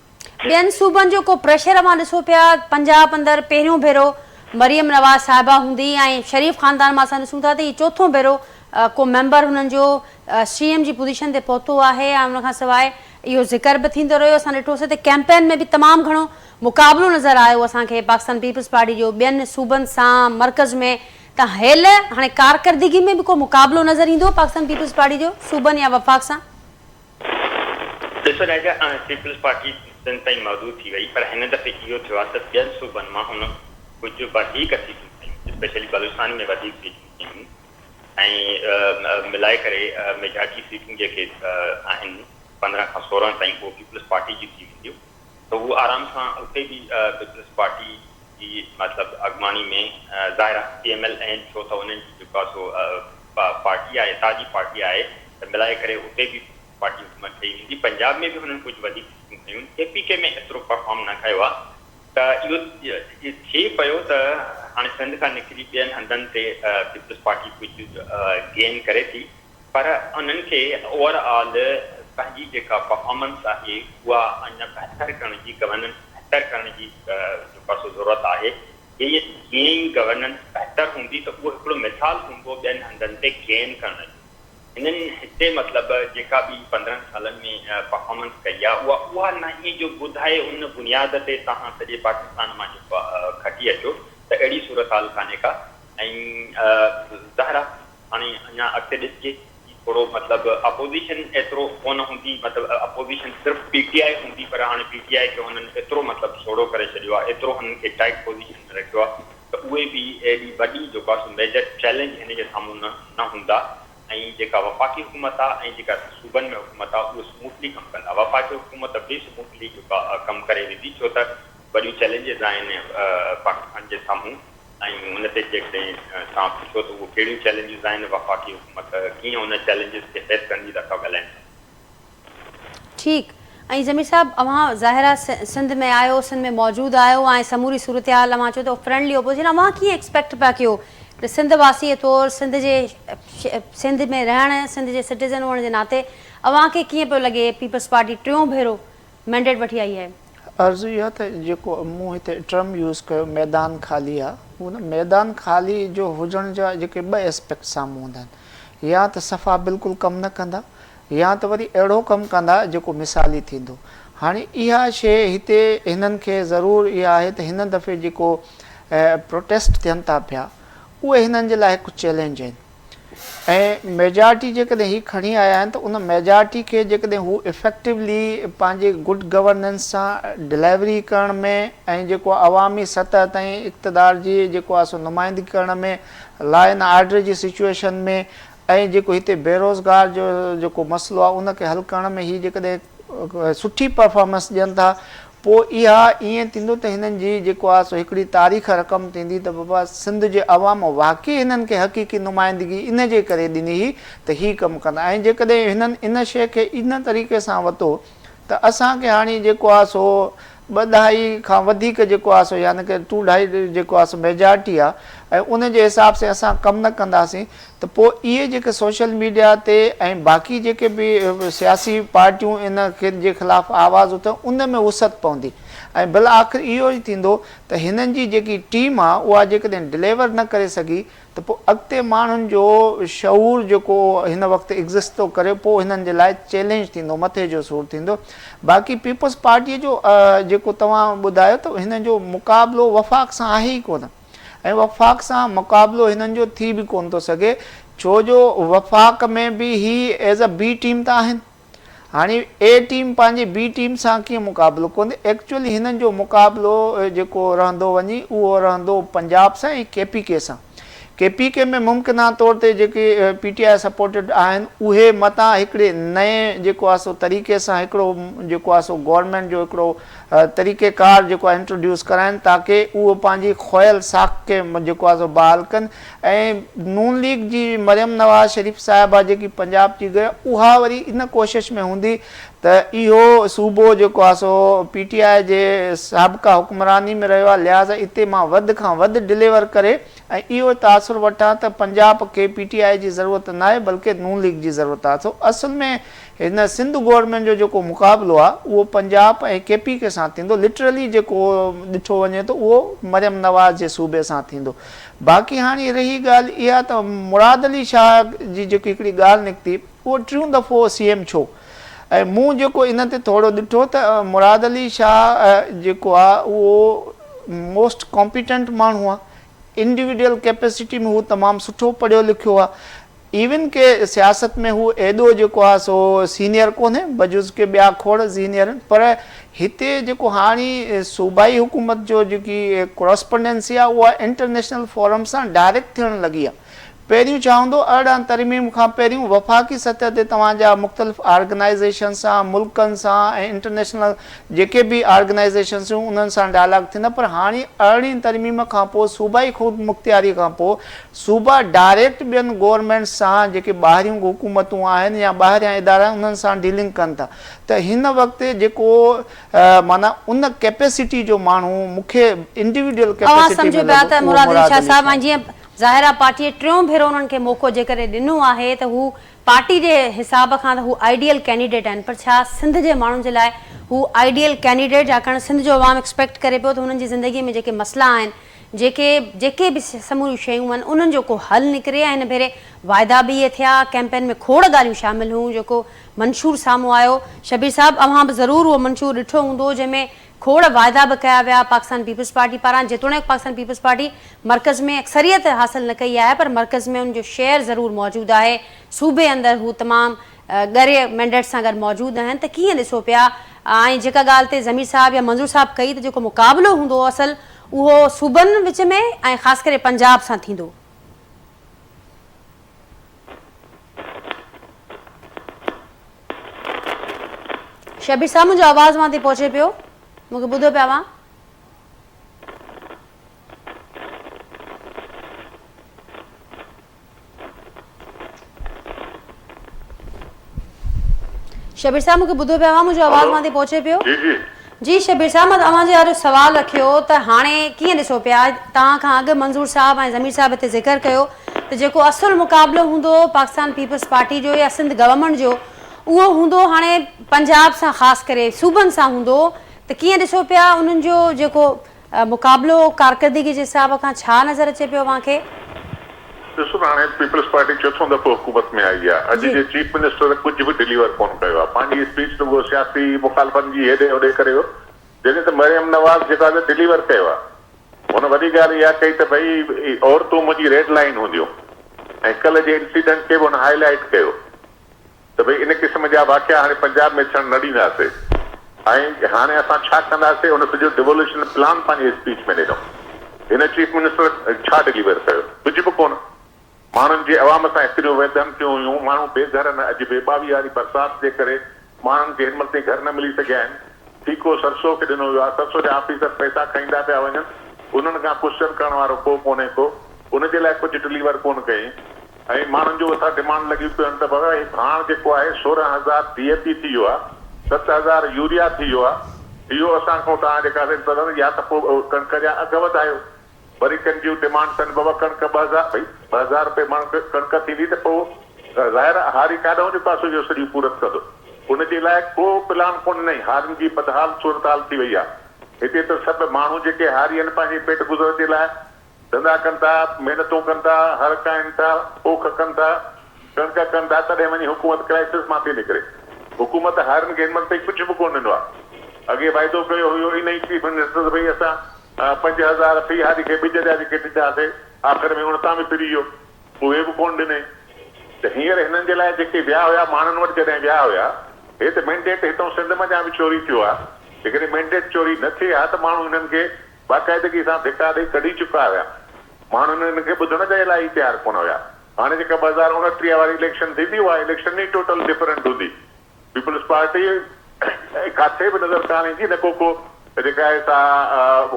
ॿियनि सूबनि जो को प्रेशर अवां ॾिसो पिया? पंजाब अंदरि पहिरियों भेरो मरियम नवाज़ साहिबा हूंदी ऐं शरीफ़ ख़ानदान मां असां ॾिसूं था त हीउ चोथों भेरो को मेंबर हुननि जो CM जी पोज़ीशन ते पहुतो आहे ऐं उनखां सवाइ इहो ज़िक्र बि थींदो रहियो। असां ॾिठोसीं त कैंपेन में बि तमामु घणो मुक़ाबिलो नज़र आयो असांखे पाकिस्तान पीपल्स पार्टी जो ॿियनि सूबनि सां मरकज़ में। त हेल हाणे कारकर्दगी में बि को मुक़ाबिलो नज़र ईंदो पाकिस्तान पीपल्स पार्टी जो सूबनि या वफ़ाक़ सां? ॾिसो राजा, पीपल्स पार्टी सिंध ताईं मौजूदु थी वई, पर हिन दफ़े इहो थियो आहे त ॿियनि सूबनि मां हुन कुझु वधीक सीटूं खयूं, स्पेशली बलूचिस्तान में वधीक सीटूं खयूं ऐं मिलाए करे मेजॉरिटी सीटूं जेके आहिनि 15 खां 16 ताईं उहो पीपल्स पार्टी जी थी वेंदियूं। त उहो आराम सां उते बि पीपल्स पार्टी जी मतिलबु अॻुवानी में ज़ाहिर PML आहिनि, छो त उन्हनि जी जेको आहे सो पार्टी आहे, ताज़ी पार्टी आहे, त मिलाए करे उते बि पार्टी हुकूमत ठही वेंदी। पंजाब में बि हुननि कुझु वधीक सीटूं खयूं, KPK में एतिरो परफॉर्म न कयो आहे, त इहो थिए पियो त हाणे सिंध खां निकिरी ॿियनि हंधनि ते पीपल्स पार्टी कुझु गेन करे थी, पर उन्हनि खे ओवरऑल पंहिंजी जेका परफॉर्मेंस आहे उहा अञा बहितर करण जी, गवर्नेंस बहितर करण जी जेका सो ज़रूरत आहे। हीअ जीअं ई गवर्नेंस बहितर हूंदी त उहो हिकिड़ो मिसाल हूंदो ॿियनि हंधनि ते गेन करण जी। हिननि हिते मतिलबु जेका बि 15 सालनि में परफॉर्मेंस कई आहे उहा न ई जो ॿुधाए उन बुनियाद ते तव्हां सॼे पाकिस्तान मां जेको खटी अचो, त अहिड़ी सूरत हाल कान्हे का। ऐं ज़ाहिर हाणे अञा अॻिते ॾिसजे थोरो मतिलबु अपोज़िशन एतिरो कोन हूंदी, मतिलबु अपोज़िशन सिर्फ़ु PTI हूंदी, पर हाणे PTI खे हुननि एतिरो मतिलबु सोड़ो करे छॾियो आहे, एतिरो हुननि खे टाइट पोज़ीशन में रखियो आहे त उहे बि एॾी वॾी जेको आहे मेजर चैलेंज हिन जे साम्हूं न हूंदा। ऐं जेका वफ़ाक़ी हुकूमत आहे ऐं जेका सूबनि में हुकूमत आहे उहे स्मूथली कमु कंदा। वफ़ाक़ी हुकूमत बि स्मूथली जेका कमु करे वेंदी, छो त वॾियूं चैलेंजिस आहिनि पाकिस्तान जे साम्हूं, ऐं उन ते जेकॾहिं तव्हां पुछो त उहे कहिड़ियूं चैलेंजिस आहिनि, वफ़ाक़ी हुकूमत कीअं उन चैलेंजिस खे फेस कंदी था ॻाल्हाइनि। ठीकु। ऐं ज़मीर साहब, अव्हां ज़ाहिर सिंध में आयो, सिंध में मौजूदु आहियो ऐं समूरी सूरत हाल अव्हां चओ त फ्रेंडली ओपोज़िशन, अव्हां कीअं एक्सपेक्ट पिया कयो सिंध वासीअ तौरु, सिंध में रहण, सिंध जे सिटीज़न हुअण जे नाते अव्हां खे कीअं पियो लॻे पीपल्स पार्टी टियों भेरो मैंडेट वठी आई आहे? अर्ज़ु इहा त जेको मूं हिते टर्म यूज़ कयो मैदान ख़ाली आहे, उन मैदान ख़ाली जो हुजण जा जेके ॿ एस्पेक्ट साम्हूं हूंदा आहिनि, या त सफ़ा बिल्कुलु कमु न कंदा, या त वरी अहिड़ो कमु कंदा जेको मिसाली थींदो। हाणे इहा शइ हिते हिननि खे ज़रूरु इहा आहे त हिन दफ़े जेको प्रोटेस्ट थियनि था पिया उहे हिननि जे लाइ हिकु चैलेंज आहिनि, ऐं मेजॉरिटी जेकॾहिं हीअ खणी आया आहिनि त उन मेजॉरिटी खे जेकॾहिं हू इफेक्टिवली पंहिंजे गुड गवर्नेंस सां डिलीवरी करण में ऐं जेको अवामी सतह ताईं इक़्तिदार जी जेको आहे सो नुमाइंदगी करण में, लॉ एंड ऑर्डर जी सिचुएशन में, ऐं जेको हिते बेरोज़गार जो जेको मसइलो आहे उनखे हल करण में हीअ जेकॾहिं सुठी परफॉर्मेंस ॾियनि था, पोइ इहा ईअं थींदो त हिननि जी जेको आहे सो हिकिड़ी तारीख़ रक़म थींदी त बाबा सिंध जे अवाम वाक़ई हिननि खे हक़ीक़ी नुमाइंदगी इन जे करे ॾिनी हुई त हीअ कमु कंदा। ऐं जेकॾहिं हिननि इन शइ खे इन तरीक़े सां वरितो त असांखे हाणे जेको आहे सो 2.5 खां वधीक जेको आहे सो यानी कि 2.5 जेको आहे सो मेजॉरिटी आहे, ऐं उन जे हिसाब सां असां कमु न कंदासीं त पोइ इहे जेके सोशल मीडिया ते ऐं बाक़ी जेके बि सियासी पार्टियूं इन खे जे ख़िलाफ़ु आवाज़ उथनि उन में वुसत पवंदी, ऐं भला आख़िर इहो ई थींदो त हिननि जी जेकी टीम आहे उहा जेकॾहिं डिलीवर न करे सघी त पोइ अॻिते माण्हुनि जो शऊर जेको हिन वक़्तु एग्ज़िस्ट थो करे पोइ हिननि जे लाइ चैलेंज थींदो, मथे जो सूरु थींदो। बाक़ी पीपल्स पार्टीअ जो जेको तव्हां ॿुधायो त हिन जो मुक़ाबिलो वफ़ाक़ सां आहे ई कोन, ऐं वफ़ाक़ सां मुक़ाबिलो हिननि जो थी बि कोन थो सघे, छो जो वफ़ाक़ में बि ही एज़ अ बी टीम त आहिनि। हाणे ए टीम पंहिंजी बी टीम सां कीअं मुक़ाबिलो कोन्हे, एक्चुअली हिननि जो मुक़ाबिलो जेको रहंदो वञी उहो रहंदो पंजाब सां ऐं KPK सां। KPK में मुमकिना तौर ते जेके PTI सपोर्टेड आहिनि उहे मतां हिकिड़े नए जेको आहे सो तरीक़े सां हिकिड़ो जेको आहे सो गवर्नमेंट जो हिकिड़ो तरीक़ेकार जेको आहे इंट्रोड्यूस कराइनि ताकी उहो पंहिंजी खोयल साख खे जेको आहे सो बहाल कनि, ऐं नून लीग जी मरियम नवाज़ शरीफ़ साहिबा जेकी पंजाब जी गए उहा वरी इन कोशिश में हूंदी त इहो सूबो जेको आहे सो PTI जे साबिक़ा हुक्मरानी में रहियो आहे, लिहाज़ा इते मां वधि खां वधि डिलीवर करे ऐं इहो तासुर वठां त पंजाब खे PTI जी ज़रूरत न आहे बल्कि नून लीग जी ज़रूरत आहे। सो असुल में हिन सिंध गवर्नमेंट जो जेको मुक़ाबिलो आहे उहो पंजाब ऐं KPK सां थींदो, लिटरली जेको ॾिठो वञे त उहो मरियम नवाज़ जे सूबे सां थींदो। बाक़ी हाणे रही ॻाल्हि इहा त मुराद अली शाह जी जेकी हिकिड़ी ॻाल्हि निकिती उहो टियों दफ़ो CM छो, ऐं मूं जेको इन ते थोरो ॾिठो त मुराद अली शाह जेको आहे उहो मोस्ट कॉम्पिटेंट माण्हू आहे, इंडिविजुअल कैपेसिटी में हू तमामु सुठो पढ़ियो लिखियो आहे, इवन के सियासत में हू एॾो जेको आहे सो सीनियर कोन्हे बजुज़ के ॿिया खोड़ सीनियर आहिनि, पर हिते जेको हाणे सूबाई हुकूमत जो जेकी कॉरस्पोंडेंसी आहे उहा इंटरनेशनल फोरम सां डायरेक्ट थियणु लॻी आहे। पहिरियों छा हूंदो, अरिड़हं तरमीम खां पहिरियों वफ़ाक़ी सतह ते तव्हांजा मुख़्तलिफ़ ऑर्गनाइज़ेशन सां, मुल्कनि सां ऐं इंटरनेशनल जेके बि ऑर्गनाइज़ेशन्स हुयूं उन्हनि सां डायलॉग थींदा, पर हाणे 18 तरमीम खां पोइ सूबाई ख़ुद मुख़्तियारी खां पोइ सूबा डायरेक्ट ॿियनि गवर्नमेंट सां जेके ॿाहिरियूं हुकूमतूं आहिनि या ॿाहिरियां इदारा आहिनि उन्हनि सां डीलिंग कनि था, त हिन वक़्तु जेको माना उन कैपेसिटी जो माण्हू मूंखे इंडिविजुअल कैपेसिटी ज़ाहिर आहे पार्टीअ टियों भेरो उन्हनि खे मौक़ो जेकर ॾिनो आहे त हू पार्टी जे हिसाब खां त हू आइडियल कैंडिडेट आहिनि, पर छा सिंध जे माण्हुनि जे लाइ हू आइडियल कैंडिडेट, छाकाणि सिंध जो अवाम एक्सपेक्ट करे पियो त हुननि जी ज़िंदगीअ में जेके मसइला आहिनि, जेके बि समूरियूं शयूं आहिनि उन्हनि जो को हल निकिरे, ऐं हिन भेरे वाइदा बि इहे थिया, कैंपेन में खोड़ ॻाल्हियूं शामिल हुयूं, जेको मंशूर साम्हूं आयो। शबीर साहब, अव्हां बि ज़रूरु उहो मंशूर ॾिठो हूंदो जंहिंमें खोड़ वाइदा बि कया विया पाकिस्तान पीपल्स पार्टी पारां, जेतोणीकि पाकिस्तान पीपल्स पार्टी मर्कज़ में अक्सरियत हासिल न कई आहे, पर मर्कज़ में उनजो शेयर ज़रूरु मौजूदु आहे, सूबे अंदरि हू तमामु ॻरे मैंडेट सां गॾु मौजूदु आहिनि, त कीअं ॾिसो पिया? ऐं जेका ॻाल्हि ते ज़मीर साहब या मंज़ूर साहब कई त जेको मुक़ाबिलो हूंदो असल उहो सूबनि विच में ऐं ख़ासि करे पंजाब सां थींदो। शबीर साहब, मुंहिंजो आवाज़ वहां ते पहुचे पियो? मूंखे ॿुधो पिया हुआ? शबीर साहब, मूंखे ॿुधो पिया हुआ? मुंहिंजो आवाज़ वहां ते पहुचे पियो? जी शबीर साहब, मां तव्हांजे वारो सवाल रखियो त हाणे कीअं ॾिसो पिया, तव्हां खां अॻु मंज़ूर साहब ऐं ज़मीर साहब हिते ज़िक्र कयो त जेको असुल मुक़ाबिलो हूंदो पाकिस्तान पीपल्स पार्टी जो या सिंध गवर्नमेंट जो उहो हूंदो हाणे पंजाब सां, ख़ासि करे सूबनि सां हूंदो, त कीअं ॾिसो पिया उन्हनि जो जेको मुक़ाबिलो कारकर्दगी जे हिसाब खां छा नज़र अचे पियो तव्हांखे? ॾिसो न, हाणे पीपल्स पार्टी चोथों दफ़ो हुकूमत में आई आहे। अॼु जे चीफ मिनिस्टर कुझु बि डिलीवर कोन कयो आहे। पंहिंजी स्पीच रुगो सियासी मुखालफ़नि जी हेॾे होॾे करे वियो, जॾहिं त मरियम नवाज़ जेका डिलीवर कयो आहे। हुन वॾी ॻाल्हि इहा कई त भई औरतूं मुंहिंजी रेड लाइन हूंदियूं, ऐं कल्ह जे इंसिडेंट खे बि हुन हाईलाइट कयो त भई इन क़िस्म जा वाक़िया हाणे पंजाब में थियणु न ॾींदासीं। ऐं हाणे असां छा कंदासीं, हुन सॼो डिवोल्यूशन प्लान पंहिंजे स्पीच में ॾिनो। हिन चीफ मिनिस्टर छा डिलीवर कयो? कुझु बि कोन। माण्हुनि जे अवाम सां एतिरियूं वेदमतियूं हुयूं, माण्हू बेघर न। अॼु बेबावी वारी बरसाति जे करे माण्हुनि खे हिन महिल ताईं घर न मिली सघिया आहिनि। ठीको सरसो खे ॾिनो वियो आहे, सरसो जा ऑफिसर पैसा खाईंदा पिया वञनि, उन्हनि खां क्वेश्चन करण वारो को कोन्हे को। उनजे लाइ कुझु डिलीवर कोन कयईं। ऐं माण्हुनि जो असां डिमांड लॻी पियूं आहिनि त बाबा हाणे जेको आहे 16,000 DAP थी वियो आहे, 7,000 यूरिया थी वियो आहे। इहो असां खां तव्हां जेका या त पोइ कणिक जा अघ वधायो। वरी कंहिंजियूं डिमांड्स आहिनि बाबा कणिक 2,000, भई 2,000 रुपए माण्हू कणिक थींदी त पोइ ज़ाहिर हारी काॾो जो पासो जो सॼी पूरत कंदो। उनजे लाइ को प्लान कोन। नहीं, हारियुनि जी बदहाल सूरत थी वई आहे। हिते त सभु माण्हू जेके हारी आहिनि पंहिंजे पेट गुज़र जे लाइ धंधा कनि था, महिनतूं कनि था, हर काइनि था, पोख कनि था, कणिक कनि था, तॾहिं वञी हुकूमत क्राइसिस मां थी निकिरे। हुकूमत हारियुनि खे हिन महिल ताईं कुझु बि कोन ॾिनो आहे। अॻे वाइदो कयो हुयो इन ई चीफ मिनिस्टर भई असां 5,000 फी हारी खे ॿिज जा जेके ॾिठासीं, आख़िर में उतां बि फिरी वियो, उहे बि कोन ॾिनई। त हींअर हिननि जे लाइ जेके विया हुया माण्हुनि वटि जॾहिं विया हुया, हे त मैंडेट हितां सिंध में बि चोरी थियो आहे। जेकॾहिं मैंडेट चोरी न थिए हा त माण्हू हिननि खे बाक़ाइदगी सां धिका ॾेई कढी चुका हुया। माण्हू हिननि खे ॿुधण जे लाइ तयारु कोन हुया। हाणे जेका 2029 वारी इलेक्शन थींदी, उहा इलेक्शन ई टोटल डिफरेंट हूंदी। पीपल्स पार्टी किथे बि नज़र कान ईंदी, न को जेका आहे सा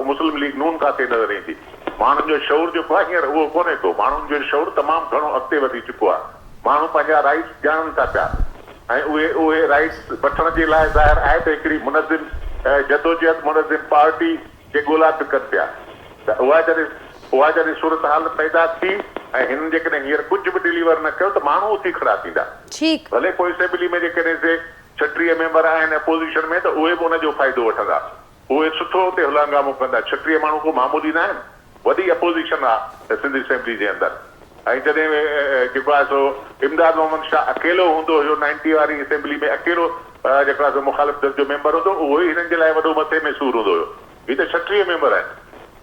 मुस्लिम लीग नून किथे नज़र ईंदी। माण्हुनि जो शौर जेको आहे हींअर उहो कोन्हे को। माण्हुनि जो शौर तमामु घणो अॻिते वधी चुको आहे। माण्हू पंहिंजा राइट्स ॼाणनि था पिया, ऐं उहे राइट्स वठण जे लाइ ज़ाहिर आहे त हिकिड़ी मुनज़िम जदोजहद मुनज़िम पार्टी जे ॻोल्हा बि कनि पिया। त उहा जॾहिं सूरत हाल पैदा थी ऐं हिननि जेकॾहिं हींअर कुझु बि डिलीवर न कयो त माण्हू उथी खड़ा थींदा। भले कोई असेंबली में जेकॾहिं से 36 मेंबर आहिनि अपोज़िशन में, त उहे बि उनजो फ़ाइदो वठंदा। उहे सुठो हुते हुलांगामो कंदा। 36 माण्हू को मामूली न आहिनि, वॾी अपोज़िशन आहे सिंधी असेंबली जे अंदरि। ऐं जॾहिं जेको आहे सो इमदाद मोहम्मद शाह अकेलो हूंदो हुयो 90 वारी असेंबली में, अकेलो जेको आहे सो मुखालिफ़ दल जो मेंबर हूंदो, उहो ई हिननि जे लाइ वॾो मथे में सूर हूंदो हुयो। हीअ त 36 मेंबर आहिनि,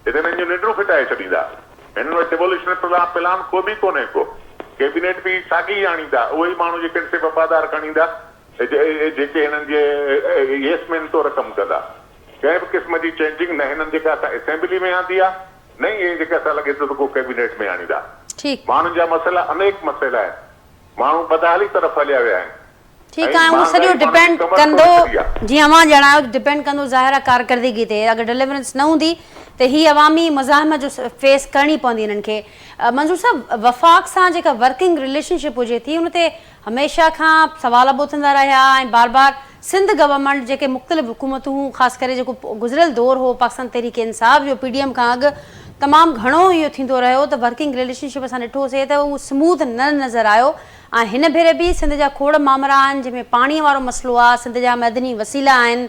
हिते हिननि जो निंडूं फिटाए छॾींदा। हिननि वटि डिवोल्यूशन प्लान को बि कोन्हे को। कैबिनेट बि साॻी ई आणींदा, उहे ई माण्हू जेके से वफ़ादार खणींदा, जेके हिननि जे येसमैन तौरु कमु कंदा। कंहिं बि क़िस्म जी चेंजिंग न हिननि जेका असां असेंबली में आंदी आहे, न ई इहे जेका असां लॻे थो त को कैबिनेट में आणींदा। माण्हुनि जा मसइला अनेक मसइला आहिनि, माण्हू बदहाली तरफ़ हलिया विया आहिनि। ठीकु आहे, उहो सॼो डिपेंड कंदो, जीअं अवां ॼाणायो, डिपेंड कंदो ज़ाहिर आहे कारकर्दगी ते। अगरि डिलीवरेंस न हूंदी त ही अवामी मज़ाहिम जो फेस करणी पवंदी हिननि खे। मंजूर साहब, वफ़ाक़ सां जेका वर्किंग रिलेशनशिप हुजे थी, उन ते हमेशह खां सवाल बि उथंदा रहिया ऐं बार बार सिंध गवर्नमेंट जेके मुख़्तलिफ़ हुकूमतूं, ख़ासि करे जेको गुज़िरियल दौर हो पाकिस्तान तहरीक इंसाफ़ जो PDM खां अॻु, तमामु घणो इहो थींदो रहियो त वर्किंग रिलेशनशिप असां ॾिठोसीं त उहो स्मूथ न नज़र आयो। ऐं हिन भेरे बि सिंध जा खोड़ मामला आहिनि जंहिंमें पाणीअ वारो मसइलो आहे, सिंध जा मैदनी वसीला आहिनि,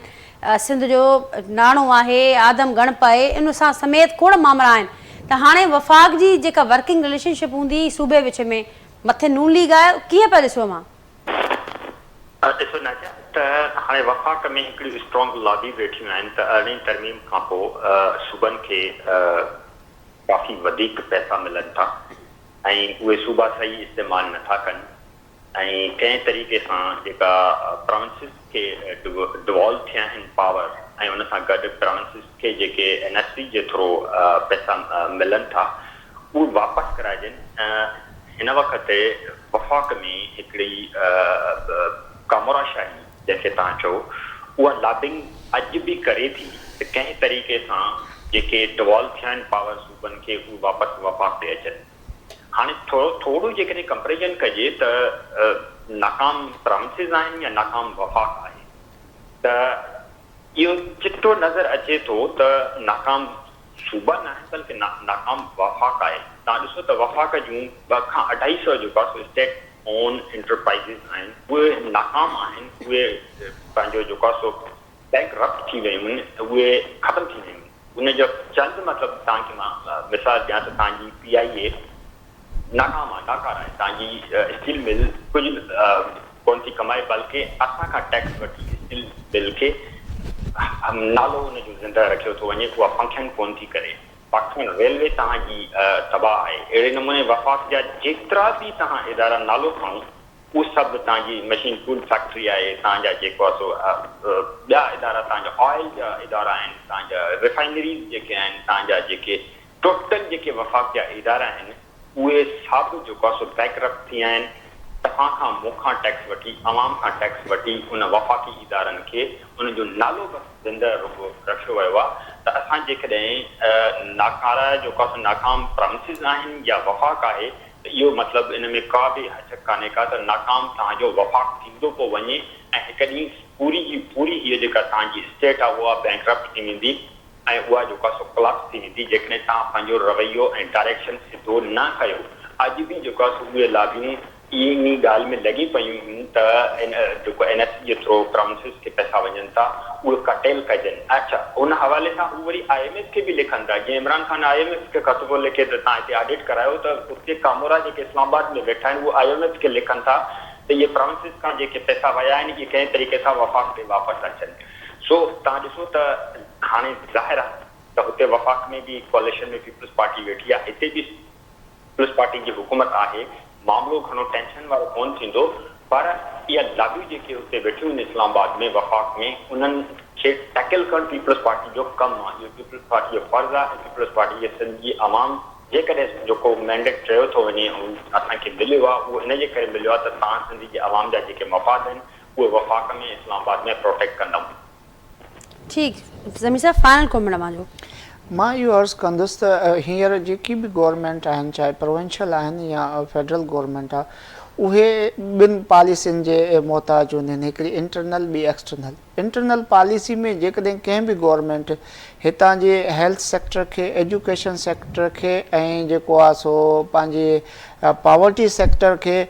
सिंध जो नाणो आहे, आदम गणप आहे, इन सां समेत खोड़ मामला आहिनि। त हाणे वफ़ाक़ जी जेका वर्किंग रिलेशनशिप हूंदी सूबे विच में, मथे नून लीग आहे, कीअं पिया ॾिसो मां? ॾिसो नाजा, त हाणे वफ़ाक़ में हिकिड़ी स्ट्रॉन्ग लॉबी वेठियूं आहिनि त 18 तरमीम खां पोइ सूबनि खे काफ़ी वधीक पैसा मिलनि था ऐं उहे सूबा सही इस्तेमालु नथा कनि। ऐं कंहिं तरीक़े सां जेका प्रोविंसिस खे डिवॉल्व थिया आहिनि पावर, ऐं उन सां गॾु प्रोविंसिस खे जेके NSC जे थ्रू पैसा मिलनि था, उहे वापसि कराइजनि। हिन वक़्तु वफ़ाक़ में हिकिड़ी कामोराशाही जंहिंखे तव्हां चओ, उहा लॉबिंग अॼु बि करे थी त कंहिं तरीक़े सां जेके डिवॉल्व थिया आहिनि पावर सूबनि खे, उहे वापसि वफ़ाक़ ते अचनि। हाणे थोरो जेकॾहिं कंपेरिजन कजे त नाकाम प्रोविंसिस आहिनि या नाकाम वफ़ाक़ आहे, त इहो चिटो नज़र अचे थो त नाकाम सूबा न आहे बल्कि नाकाम वफ़ाक़ आहे। तव्हां ॾिसो त वफ़ाक़ जूं 2 खां 250 जेको आहे स्टेट ओन एंटरप्राइज़िस आहिनि, उहे नाकाम आहिनि। उहे पंहिंजो जेको आहे सो बैकरप्ट थी वियूं आहिनि उहे ख़तमु थी वियूं आहिनि। उनजो चंद मतिलबु तव्हांखे मां मिसाल ॾियां त तव्हांजी PIA नाकाम आहे, नाकार आहे, तव्हांजी स्टील मिल कुझु कोन थी कमाए, बल्कि असां खां टैक्स वठी स्टील मिल खे नालो हुनजो ज़िंदा रखियो थो वञे, उहा फंक्शन कोन थी करे। पाकिस्तान रेलवे तव्हांजी तबाह आहे। अहिड़े नमूने वफ़ाक़ जा जेतिरा बि तव्हां इदारा नालो खणो उहो सभु तव्हांजी मशीन टूल फैक्ट्री आहे, तव्हांजा जेको आहे सो ॿिया इदारा तव्हांजा ऑयल जा इदारा आहिनि, तव्हांजा रिफाइनरीज़ जेके आहिनि, तव्हांजा जेके टोटल जेके वफ़ाक़ जा इदारा आहिनि उहे सभु जेको आहे सो बैकरप्ट थी विया आहिनि। तव्हां खां मूंखां टैक्स वठी, अवाम खां टैक्स वठी उन वफ़ाक़ी इदारनि खे उनजो नालो बसि ज़िंदा रुगो रखियो वियो आहे। त असां जेकॾहिं नाकारा जेको आहे नाकाम प्रमिसिस आहिनि या वफ़ाक़ आहे त इहो मतिलबु इन में का बि हचक कान्हे का त नाकाम तव्हांजो वफ़ाक़ थींदो पोइ वञे ऐं हिकु ॾींहुं पूरी जी पूरी हीअ जेका तव्हांजी स्टेट आहे उहा बैंकरप्ट थी वेंदी ऐं उहा जेको आहे सो कोलैप्स थी वेंदी जेकॾहिं तव्हां पंहिंजो रवैयो ऐं डायरेक्शन सिधो न कयो। अॼु बि जेको आहे सो उहे लाबियूं इन ॻाल्हि में लॻी पयूं आहिनि त इन जेको NSE जे थ्रू प्रमिसिस खे पैसा वञनि था उहे कटेल कजनि। अच्छा, उन हवाले सां उहे वरी IMF खे बि लिखनि था। जीअं इमरान ख़ान IMF खे ख़त थो लिखे त तव्हां हिते ऑडिट करायो त उते कामोरा जेके इस्लामाबाद में वेठा आहिनि उहे IMF खे लिखनि था त इहे प्रमिसिस खां जेके पैसा विया आहिनि इहे कंहिं तरीक़े सां वफ़ाक़ ते वापसि अचनि। सो तव्हां ॾिसो त हाणे ज़ाहिर आहे त हुते वफ़ाक़ में बि कोalition में पीपल्स पार्टी वेठी आहे, हिते बि पीपल्स पार्टी जी हुकूमत आहे। मामलो घणो टेंशन वारो कोन थींदो, पर इहा लाबियूं जेके हुते वेठियूं आहिनि इस्लामाबाद में वफ़ाक़ में उन्हनि खे टैकल करणु पीपल्स पार्टी जो कमु आहे। इहो पीपल्स पार्टी जो फर्ज़ु आहे। पीपल्स पार्टी जे सिंध जी अवाम जेकॾहिं जेको मैंडेट चयो थो वञे ऐं असांखे मिलियो आहे उहो इन जे करे मिलियो आहे त तव्हां सिंध जे अवाम जा जेके मफ़ाद आहिनि उहे वफ़ाक़ में इस्लामाबाद में प्रोटेक्ट कंदमि। ठीकु, ज़मीर साहब फाइनल कमेंट मुंहिंजो। मां इहो अर्ज़ु कंदुसि त हींअर जेकी बि गवर्नमेंट आहिनि चाहे प्रोविंशियल आहिनि या फेडरल गवर्नमेंट आहे उहे ॿिनि पॉलिसियुनि जे मोहताज हूंदा आहिनि, हिकिड़ी इंटरनल ॿी एक्सटर्नल। इंटरनल पॉलिसी में जेकॾहिं कंहिं बि गवर्नमेंट हितां जे हेल्थ सेक्टर खे, एजुकेशन सेक्टर खे ऐं जेको आहे सो पंहिंजे पॉवर्टी सेक्टर खे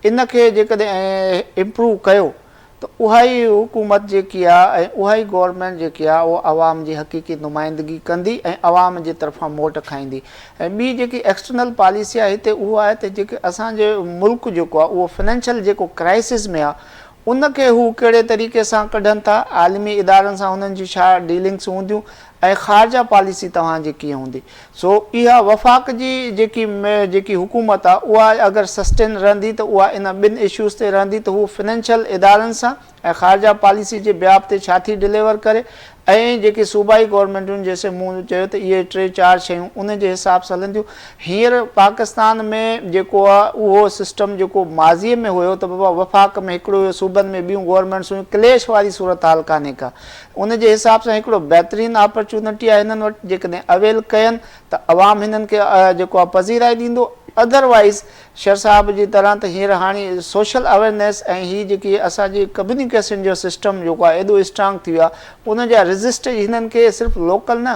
इन खे जेकॾहिं इम्प्रूव कयो त उहा ई हुकूमत जेकी आहे ऐं उहा ई गवर्नमेंट जेकी आहे उहा आवाम जी हक़ीक़ी नुमाइंदगी कंदी ऐं आवाम जे तरफ़ां मोट खाईंदी। ऐं ॿी जेकी एक्सटर्नल पॉलिसी आहे हिते उहा आहे त जेके असांजे मुल्क जेको आहे उहो फाइनेंशियल जेको क्राइसिस में आहे उनखे हू कहिड़े तरीक़े सां कढनि था, आलमी इदारनि सां हुननि जी छा डीलिंग्स हूंदियूं ऐं ख़ारजा पॉलिसी तव्हांजी कीअं हूंदी। सो इहा वफ़ाक़ जी जेकी हुकूमत आहे उहा अगरि सस्टेन रहंदी त उहा इन ॿिनि इशूज़ ते रहंदी त हू फाइनेंशियल इदारनि सां ऐं ख़ारजा पॉलिसी जे बियाब ते छा थी डिलीवर करे ऐं जेकी सूबाई गवर्नमेंटुनि जैसे मूं चयो त इहे 3-4 शयूं उन जे हिसाब सां हलंदियूं। हींअर पाकिस्तान में जेको आहे उहो सिस्टम जेको माज़ीअ में हुयो त बाबा वफ़ाक़ में हिकिड़ो हुयो, सूबनि में ॿियूं गवर्नमेंट्स हुयूं, क्लेश वारी सूरत हाल कान्हे का। उन जे हिसाब सां हिकिड़ो बहितरीनु अपॉर्चुनिटी आहे हिननि वटि, जेकॾहिं अवेल कयनि त अवाम हिननि खे जेको आहे पज़ीराए ॾींदो। अदरवाइज़ शेर साहब जी तरह त हींअर हाणे सोशल अवेयरनेस ऐं हीअ जेकी असांजी कम्युनिकेशन जो सिस्टम जेको आहे एॾो स्ट्रांग थी वियो आहे उन जा रजिस्टर हिननि खे सिर्फ़ु लोकल न,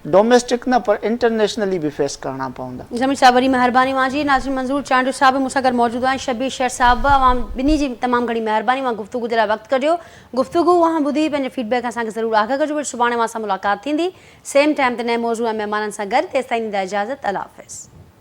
डोमेस्टिक न, पर इंटरनेशनली भी फेस करना पवंदा। जमीर साहब वरी महिरबानी मांजी। नाज़रीन मंजूर चांडू साहब मूंसां गॾु मौजूदु आहिनि, शबीर शेर साहब, अवाम ॿिन्ही जी तमामु घणी महिरबानी। मां गुफ़्तगू जे लाइ वक़्तु कढियो। गुफ़्तगू वहां ॿुधी पंहिंजे फीडबैक असांखे ज़रूरु आगाह कजो। वरी सुभाणे मां सां मुलाक़ात थींदी सेम टाइम ते नए मौज़ू ऐं महिमाननि सां गॾु। तेसिताईं ॾींदा इजाज़त। अल्लाह हाफ़िज़।